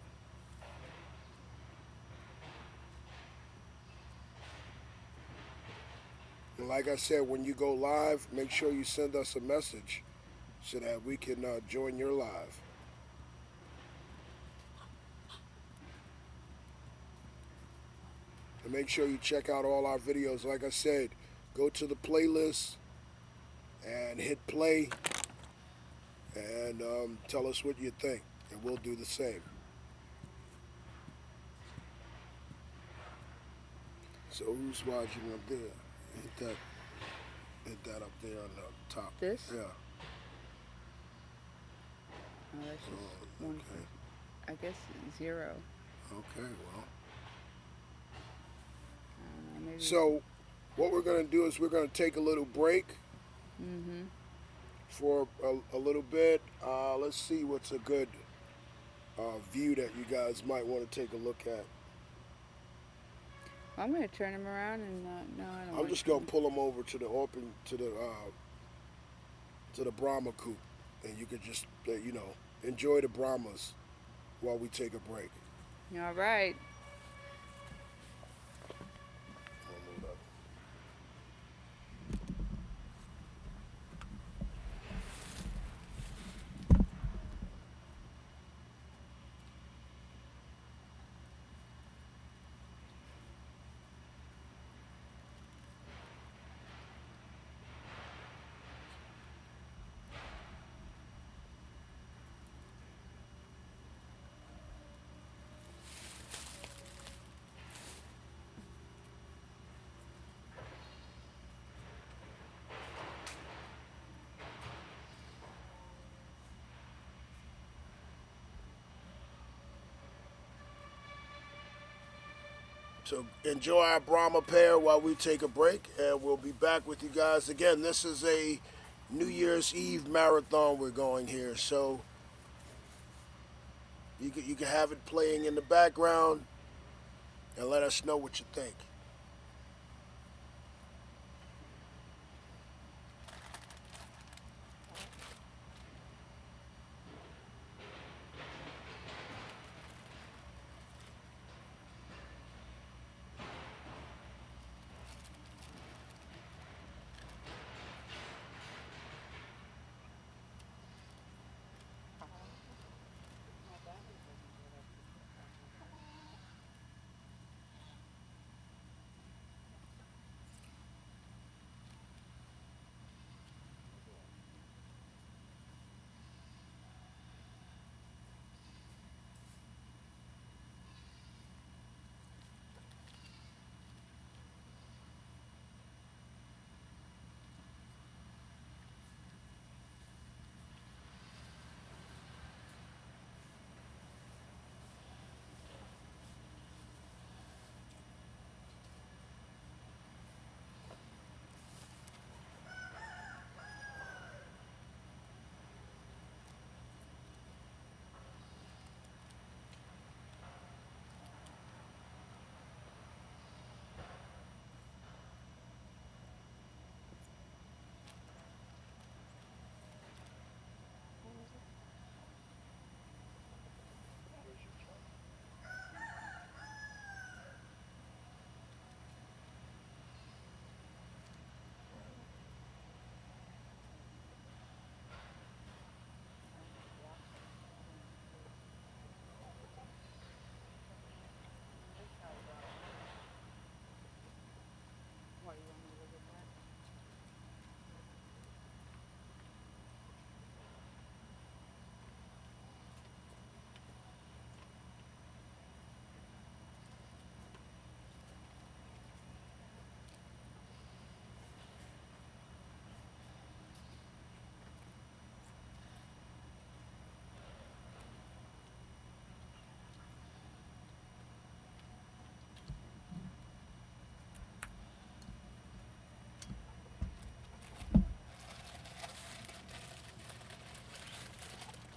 And like I said, when you go live, make sure you send us a message so that we can join your live. And make sure you check out all our videos. Like I said, go to the playlist and hit play and tell us what you think, and we'll do the same. So who's watching up there? Hit that up there on the top. This? Yeah. Oh, that's just Oh, one. okay. I guess 0. Okay, well. I don't know, maybe. So what we're going to do is we're going to take a little break for a little bit. Let's see what's a good view that you guys might want to take a look at. I'm going to turn him around and no, I don't. I'm just going to pull them over to the to the Brahma coop, and you could just enjoy the Brahmas while we take a break. All right. I'll move up. So enjoy our Brahma pair while we take a break, and we'll be back with you guys again. This is a New Year's Eve marathon we're going here, so you can have it playing in the background and let us know what you think.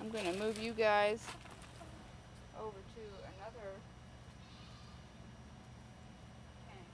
I'm going to move you guys over to another tank.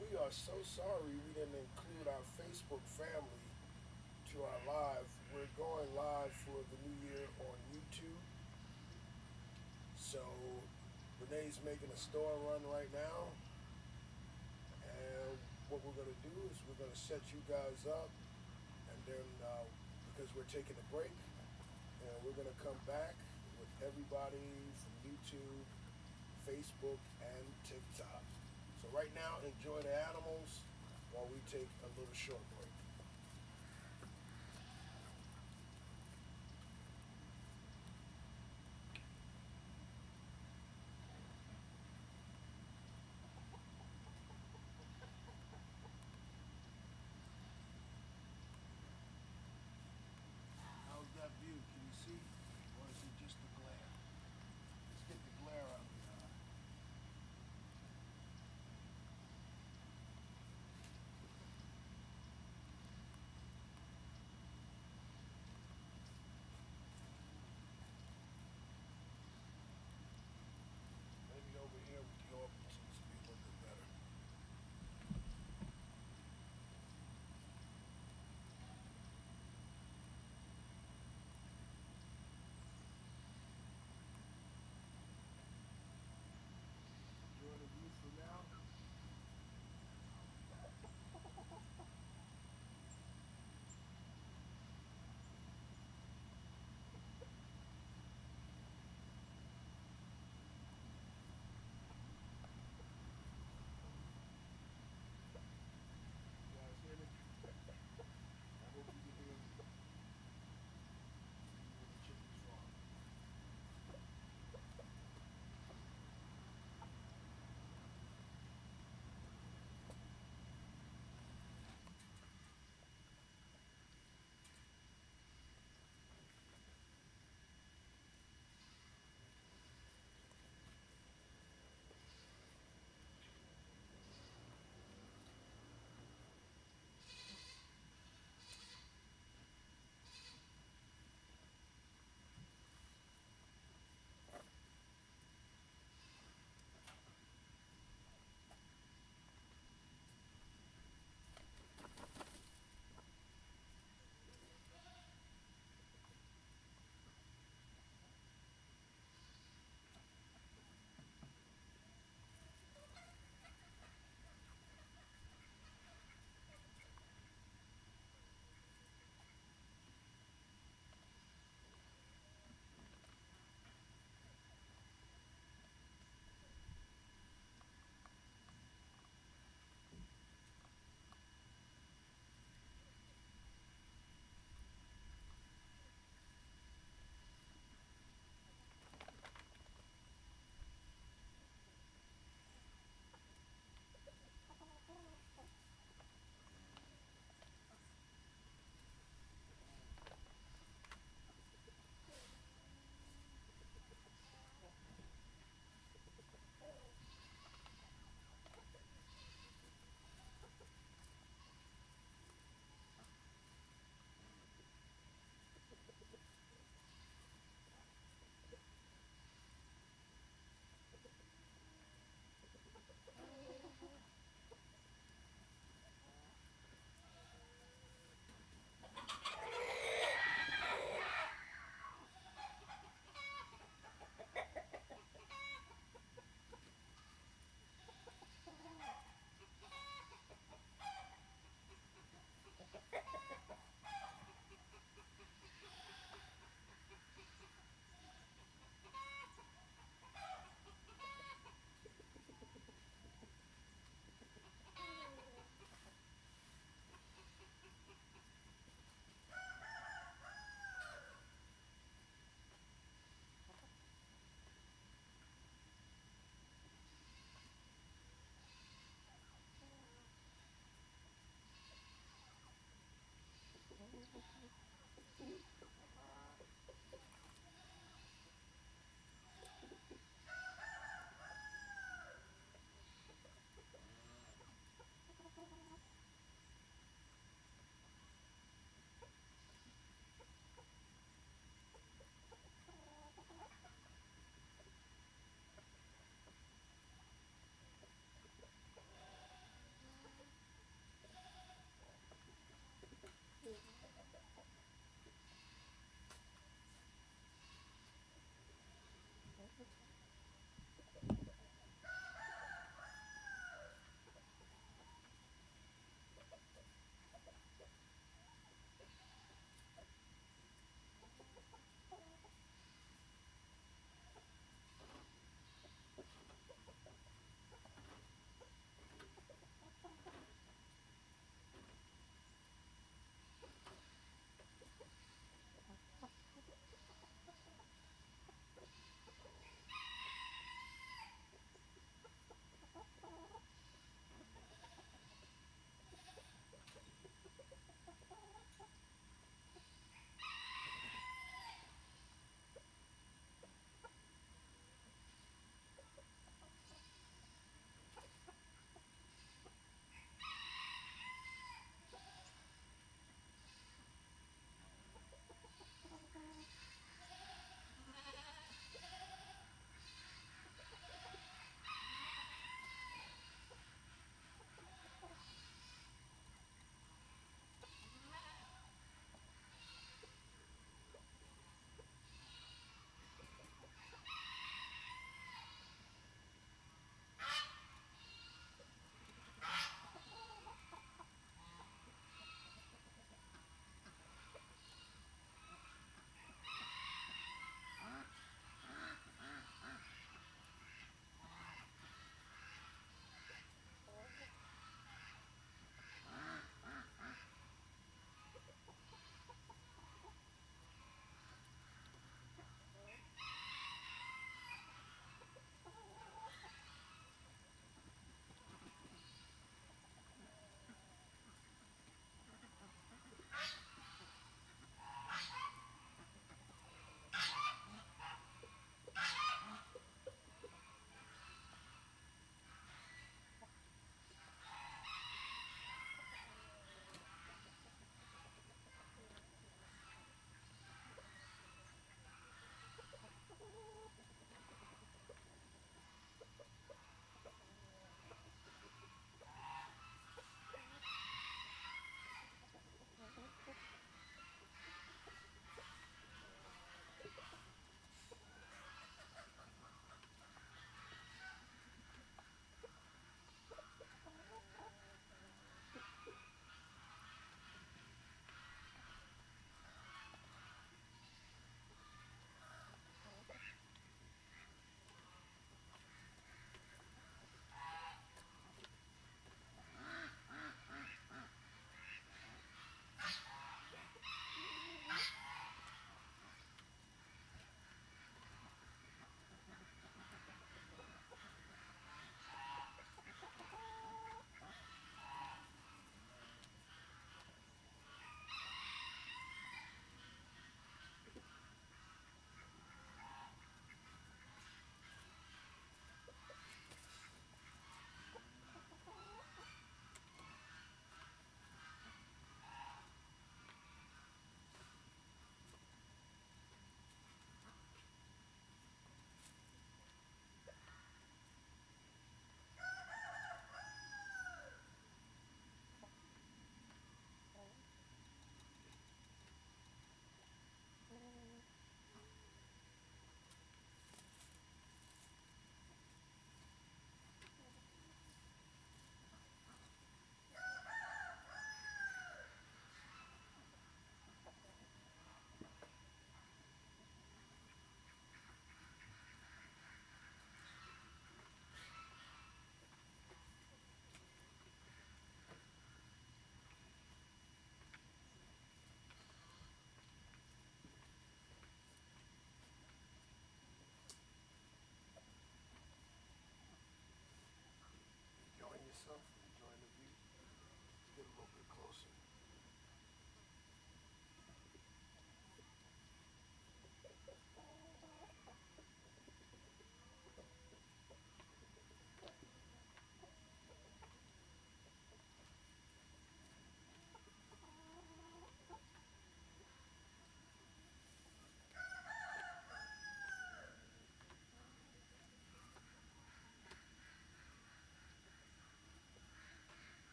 we are so sorry we didn't include our Facebook family to our live. We're going live for the new year on YouTube. So Renee's making a store run right now. And what we're going to do is we're going to set you guys up. And then because we're taking a break, and we're going to come back with everybody from YouTube, Facebook, and TikTok. So right now, enjoy the animals while we take a little short break. How's that view? Can you see? Or is it just the glare? Let's get the glare out of the eye.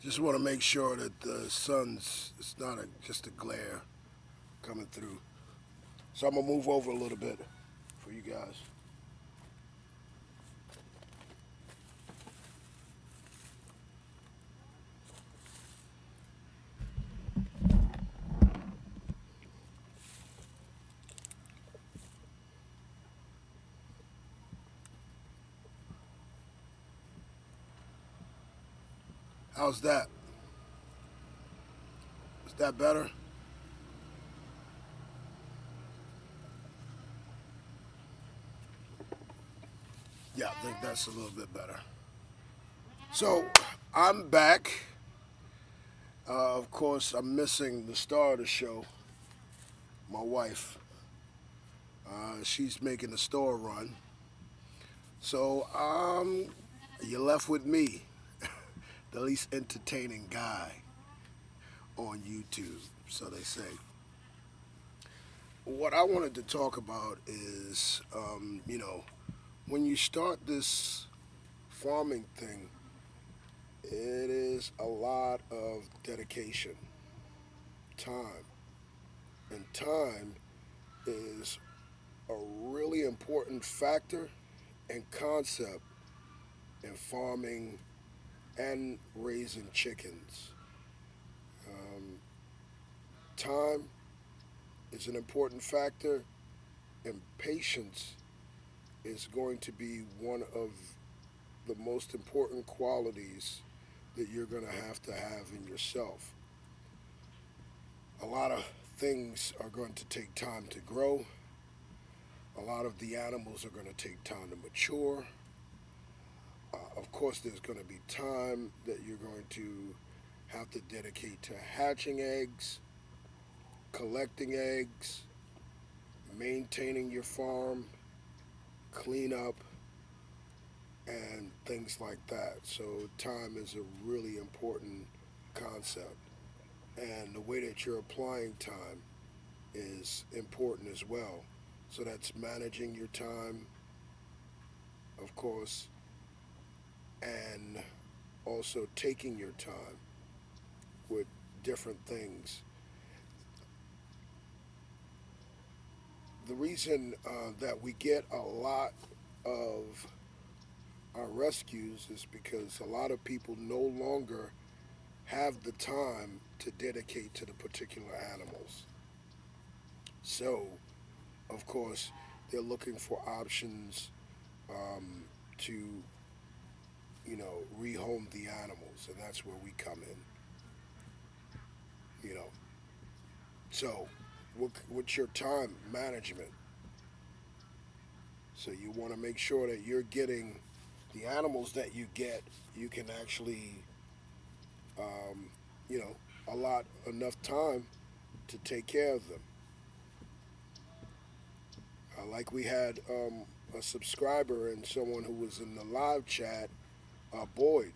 Just want to make sure that the sun's, it's not just a glare coming through. So I'm going to move over a little bit for you guys. How's that? Is that better? Yeah, I think that's a little bit better. So I'm back. Of course, I'm missing the star of the show, my wife. She's making the store run. So you're left with me, the least entertaining guy on YouTube, so they say. What I wanted to talk about is, when you start this farming thing, it is a lot of dedication, time. And time is a really important factor and concept in farming and raising chickens. Time is an important factor, and patience is going to be one of the most important qualities that you're going to have in yourself. A lot of things are going to take time to grow. A lot of the animals are going to take time to mature. Of course, there's going to be time that you're going to have to dedicate to hatching eggs, collecting eggs, maintaining your farm, cleanup, and things like that. So time is a really important concept. And the way that you're applying time is important as well. So that's managing your time, of course, and also taking your time with different things. The reason that we get a lot of our rescues is because a lot of people no longer have the time to dedicate to the particular animals. So, of course, they're looking for options to, rehome the animals, and that's where we come in, So, what's your time management? So you want to make sure that you're getting the animals that you get, you can actually, um, allot enough time to take care of them. Like we had a subscriber and someone who was in the live chat, Boyd.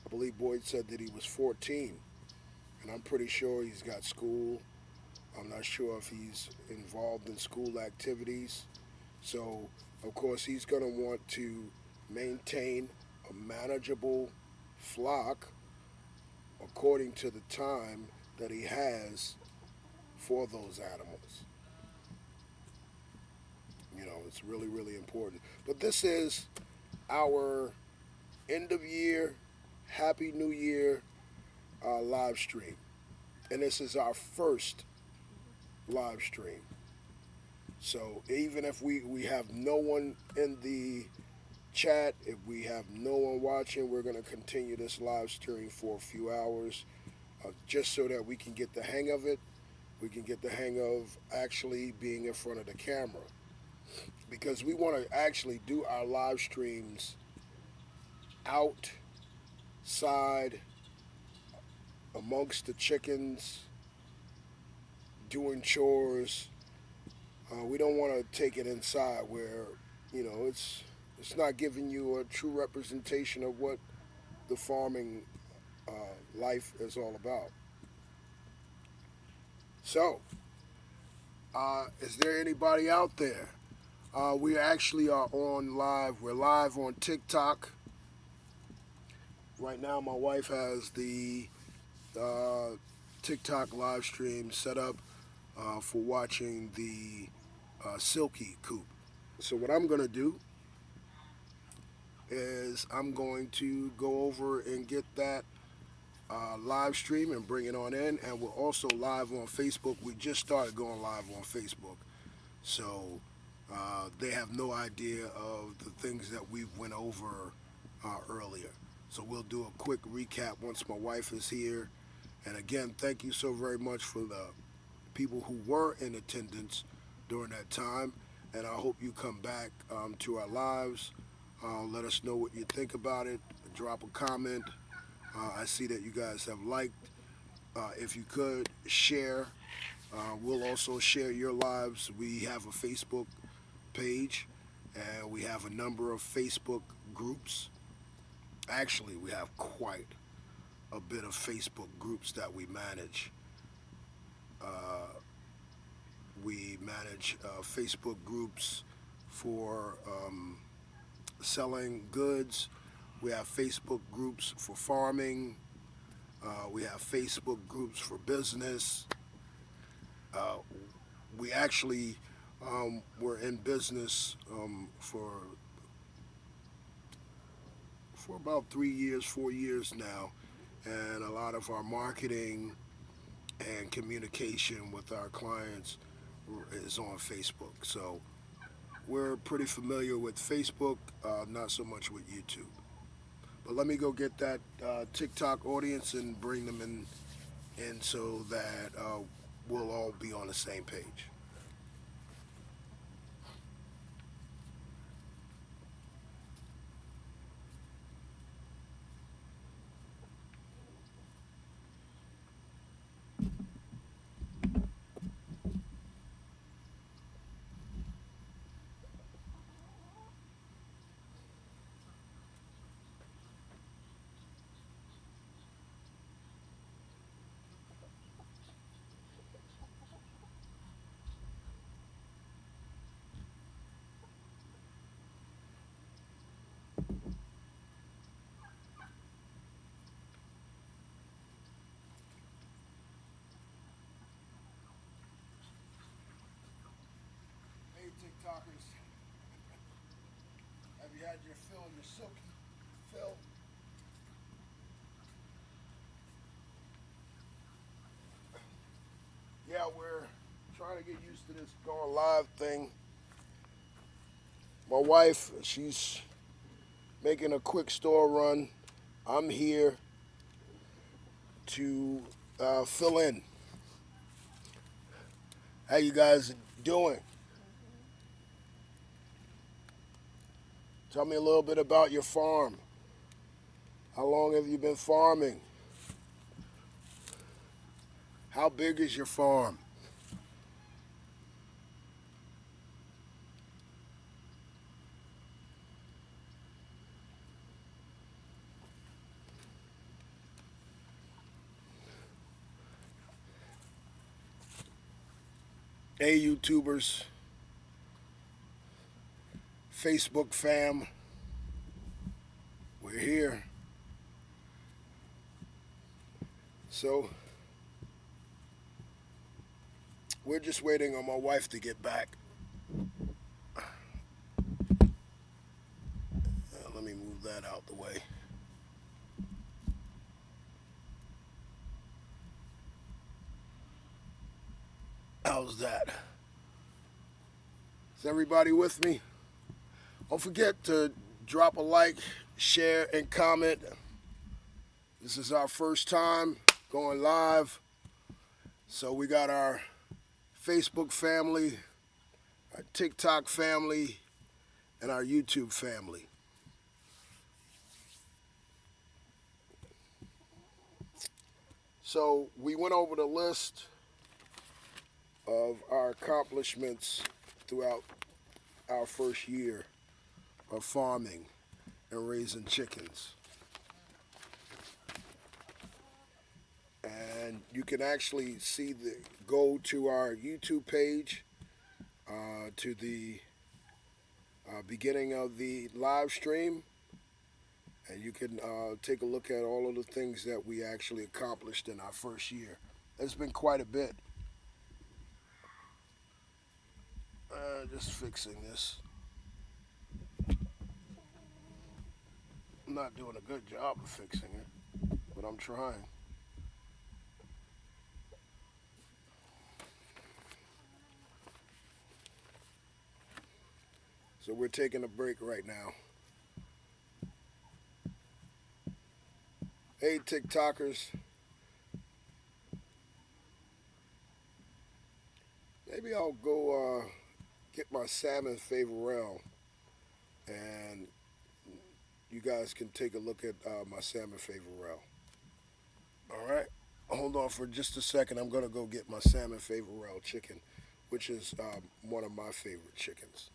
I believe Boyd said that he was 14, and I'm pretty sure he's got school. I'm not sure if he's involved in school activities. So, of course, he's going to want to maintain a manageable flock according to the time that he has for those animals. It's really, really important. But this is our end of year, Happy New Year live stream. And this is our first live stream. So even if we have no one in the chat, if we have no one watching, we're going to continue this live stream for a few hours just so that we can get the hang of it. We can get the hang of actually being in front of the camera. Because we want to actually do our live streams outside amongst the chickens, doing chores. We don't want to take it inside where, it's not giving you a true representation of what the farming life is all about. So, is there anybody out there? We actually are on live. We're live on TikTok. Right now, my wife has the TikTok live stream set up for watching the silky coop. So what I'm gonna do is I'm going to go over and get that live stream and bring it on in, and we're also live on Facebook. We just started going live on Facebook, so they have no idea of the things that we went over earlier. So we'll do a quick recap once my wife is here. And again, thank you so very much for the people who were in attendance during that time. And I hope you come back to our lives. Let us know what you think about it. Drop a comment. I see that you guys have liked. If you could share, we'll also share your lives. We have a Facebook page and we have a number of Facebook groups. Actually, we have quite a bit of Facebook groups that we manage. We manage Facebook groups for selling goods. We have Facebook groups for farming. We have Facebook groups for business. Uh, we actually were in business for about 3 years, 4 years now, and a lot of our marketing and communication with our clients is on Facebook. So we're pretty familiar with Facebook, not so much with YouTube. But let me go get that TikTok audience and bring them in so that we'll all be on the same page. Hey TikTokers, have you had your fill, your silky fill? Yeah, we're trying to get used to this going live thing. My wife, she's making a quick store run. I'm here to fill in. How you guys doing? Tell me a little bit about your farm. How long have you been farming? How big is your farm? Hey YouTubers, Facebook fam, we're here. So we're just waiting on my wife to get back. Let me move that out the way. How's that? Is everybody with me? Don't forget to drop a like, share, and comment. This is our first time going live. So we got our Facebook family, our TikTok family, and our YouTube family. So we went over the list of our accomplishments throughout our first year of farming and raising chickens. And you can actually go to our YouTube page, to the beginning of the live stream, and you can take a look at all of the things that we actually accomplished in our first year. It's been quite a bit. Just fixing this. I'm not doing a good job of fixing it, but I'm trying. So we're taking a break right now. Hey, TikTokers. Maybe I'll go get my salmon favorel, and you guys can take a look at my salmon favorel. All right. Hold on for just a second. I'm going to go get my salmon favorel chicken, which is one of my favorite chickens.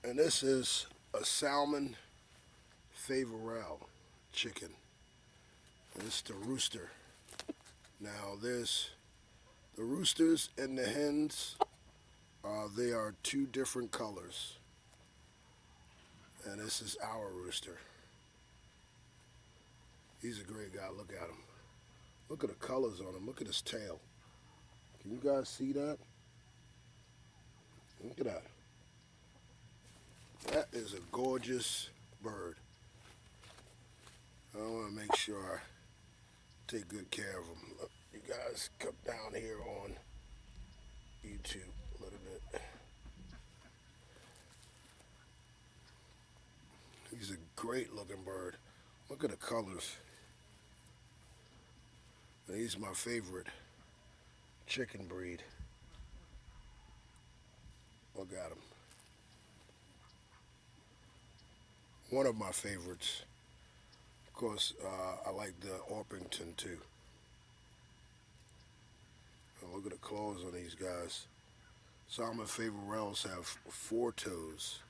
And this is a salmon favorel chicken. And this is the rooster. Now, there's the roosters and the hens. They are two different colors. And this is our rooster. He's a great guy. Look at him. Look at the colors on him. Look at his tail. Can you guys see that? Look at that. That is a gorgeous bird. I want to make sure I take good care of him. Look, you guys come down here on YouTube a little bit. He's a great looking bird. Look at the colors. And he's my favorite chicken breed. Look at him. One of my favorites. Of course, I like the Orpington too. And look at the claws on these guys. Salmon favorels have 4 toes.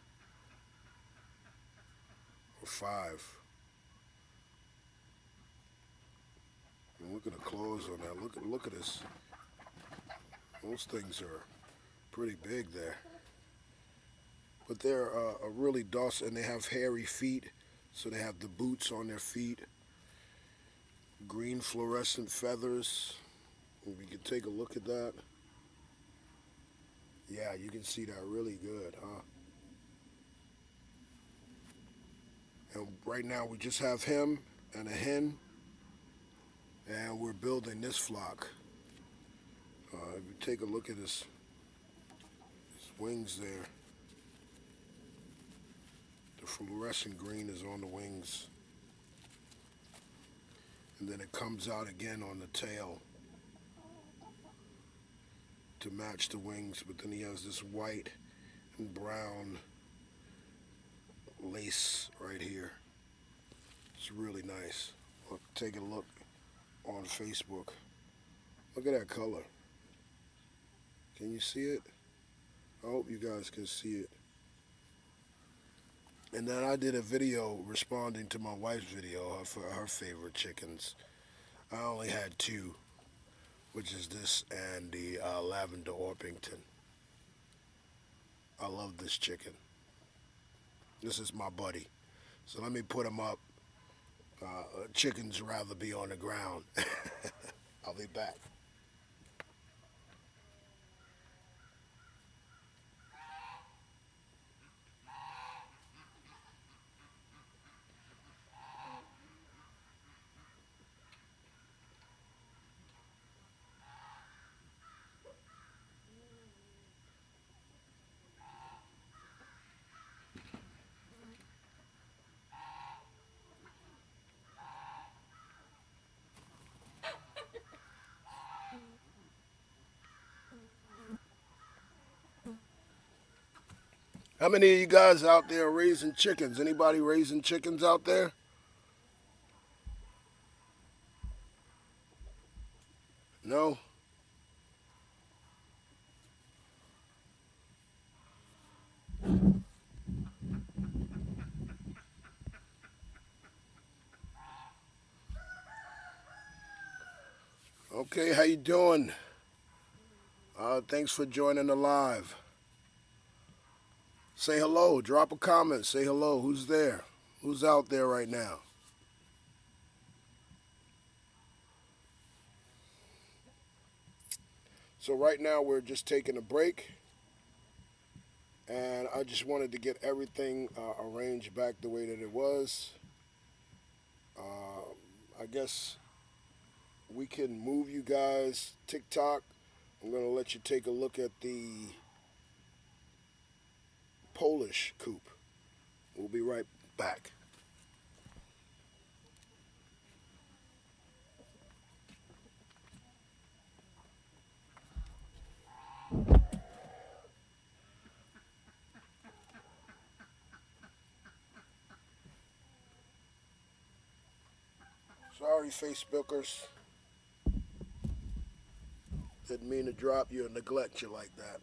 Or 5. And look at the claws on that. Look at this. Those things are pretty big there. But they're a really docile, and they have hairy feet, so they have the boots on their feet. Green fluorescent feathers. If you can take a look at that. Yeah, you can see that really good, huh? And right now we just have him and a hen, and we're building this flock. If you take a look at his wings there, the fluorescent green is on the wings. And then it comes out again on the tail to match the wings, but then he has this white and brown lace right here. It's really nice. Look, take a look on Facebook. Look at that color. Can you see it? I hope you guys can see it. And then I did a video responding to my wife's video for her favorite chickens. I only had 2, which is this and the lavender Orpington. I love this chicken. This is my buddy. So let me put him up. Chickens rather be on the ground. I'll be back. How many of you guys out there are raising chickens? Anybody raising chickens out there? No? Okay, how you doing? Thanks for joining the live. Say hello. Drop a comment. Say hello. Who's there? Who's out there right now? So right now we're just taking a break, and I just wanted to get everything arranged back the way that it was. I guess we can move you guys TikTok. I'm going to let you take a look at the Polish coop. We'll be right back. Sorry, Facebookers. Didn't mean to drop you or neglect you like that.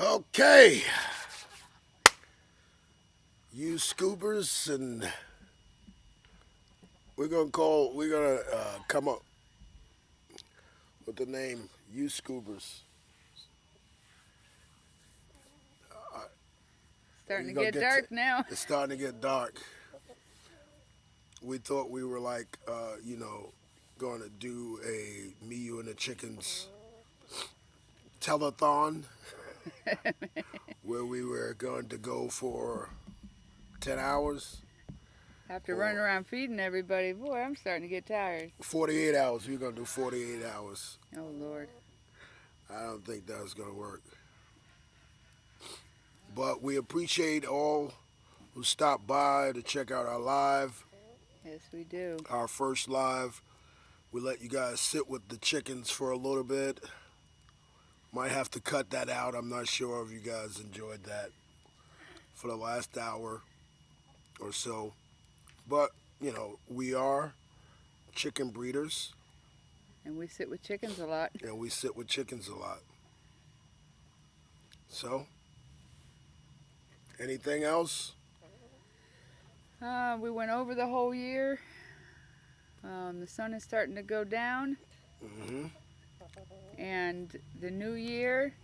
Okay, you scoopers, and we're gonna come up with the name you scoopers. Starting We're to gonna get dark now. it's starting to get dark. We thought we were like, going to do a me, you, and the chickens telethon where we were going to go for 10 hours After running or around feeding everybody, boy, I'm starting to get tired. 48 hours. We're going to do 48 hours. Oh, Lord. I don't think that's going to work. But we appreciate all who stopped by to check out our live, Yes, we do. our first live. We let you guys sit with the chickens for a little bit. Might have to cut that out. I'm not sure if you guys enjoyed that for the last hour or so. But, we are chicken breeders. And we sit with chickens a lot. And we sit with chickens a lot. So, anything else? We went over the whole year. The sun is starting to go down. Mm-hmm. And the new year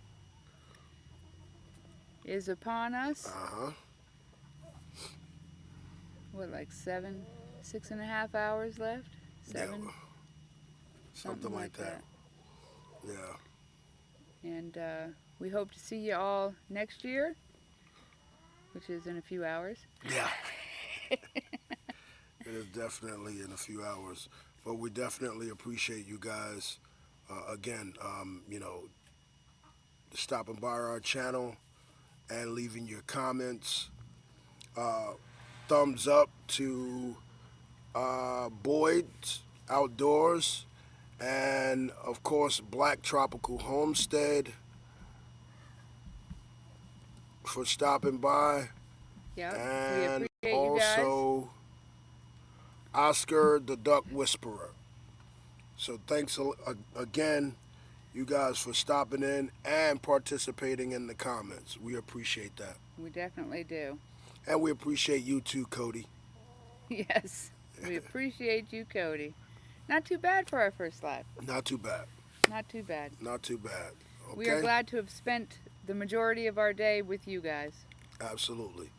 is upon us. Uh-huh. What, like 6.5 hours left? 7? Yeah, something like that. Yeah. And we hope to see you all next year, which is in a few hours. Yeah. It is definitely in a few hours. But we definitely appreciate you guys, again, stopping by our channel and leaving your comments. Thumbs up to Boyd's Outdoors, and of course Black Tropical Homestead for stopping by, Yeah, we and appreciate you guys. also Oscar the Duck Whisperer. So thanks again, you guys, for stopping in and participating in the comments. We appreciate that. We definitely do. And we appreciate you too, Cody. Yes, we appreciate you, Cody. Not too bad for our first live. Not too bad. Not too bad. Not too bad. Okay? We are glad to have spent the majority of our day with you guys. Absolutely.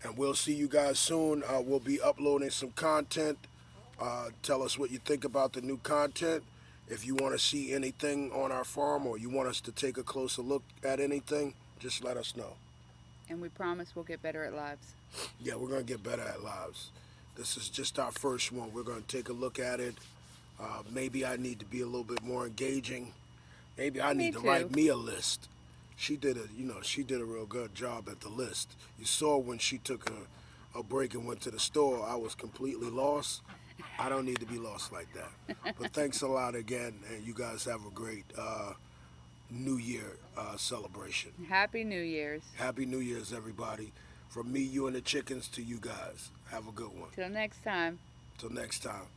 And we'll see you guys soon. We'll be uploading some content. Tell us what you think about the new content. If you want to see anything on our farm or you want us to take a closer look at anything, just let us know. And we promise we'll get better at lives. Yeah, we're going to get better at lives. This is just our first one. We're going to take a look at it. Maybe I need to be a little bit more engaging. Maybe I need to write me a list. She did a real good job at the list. You saw when she took a break and went to the store, I was completely lost. I don't need to be lost like that. But thanks a lot again, and you guys have a great New Year celebration. Happy New Year's. Happy New Year's, everybody. From me, you, and the chickens to you guys. Have a good one. Till next time. Till next time.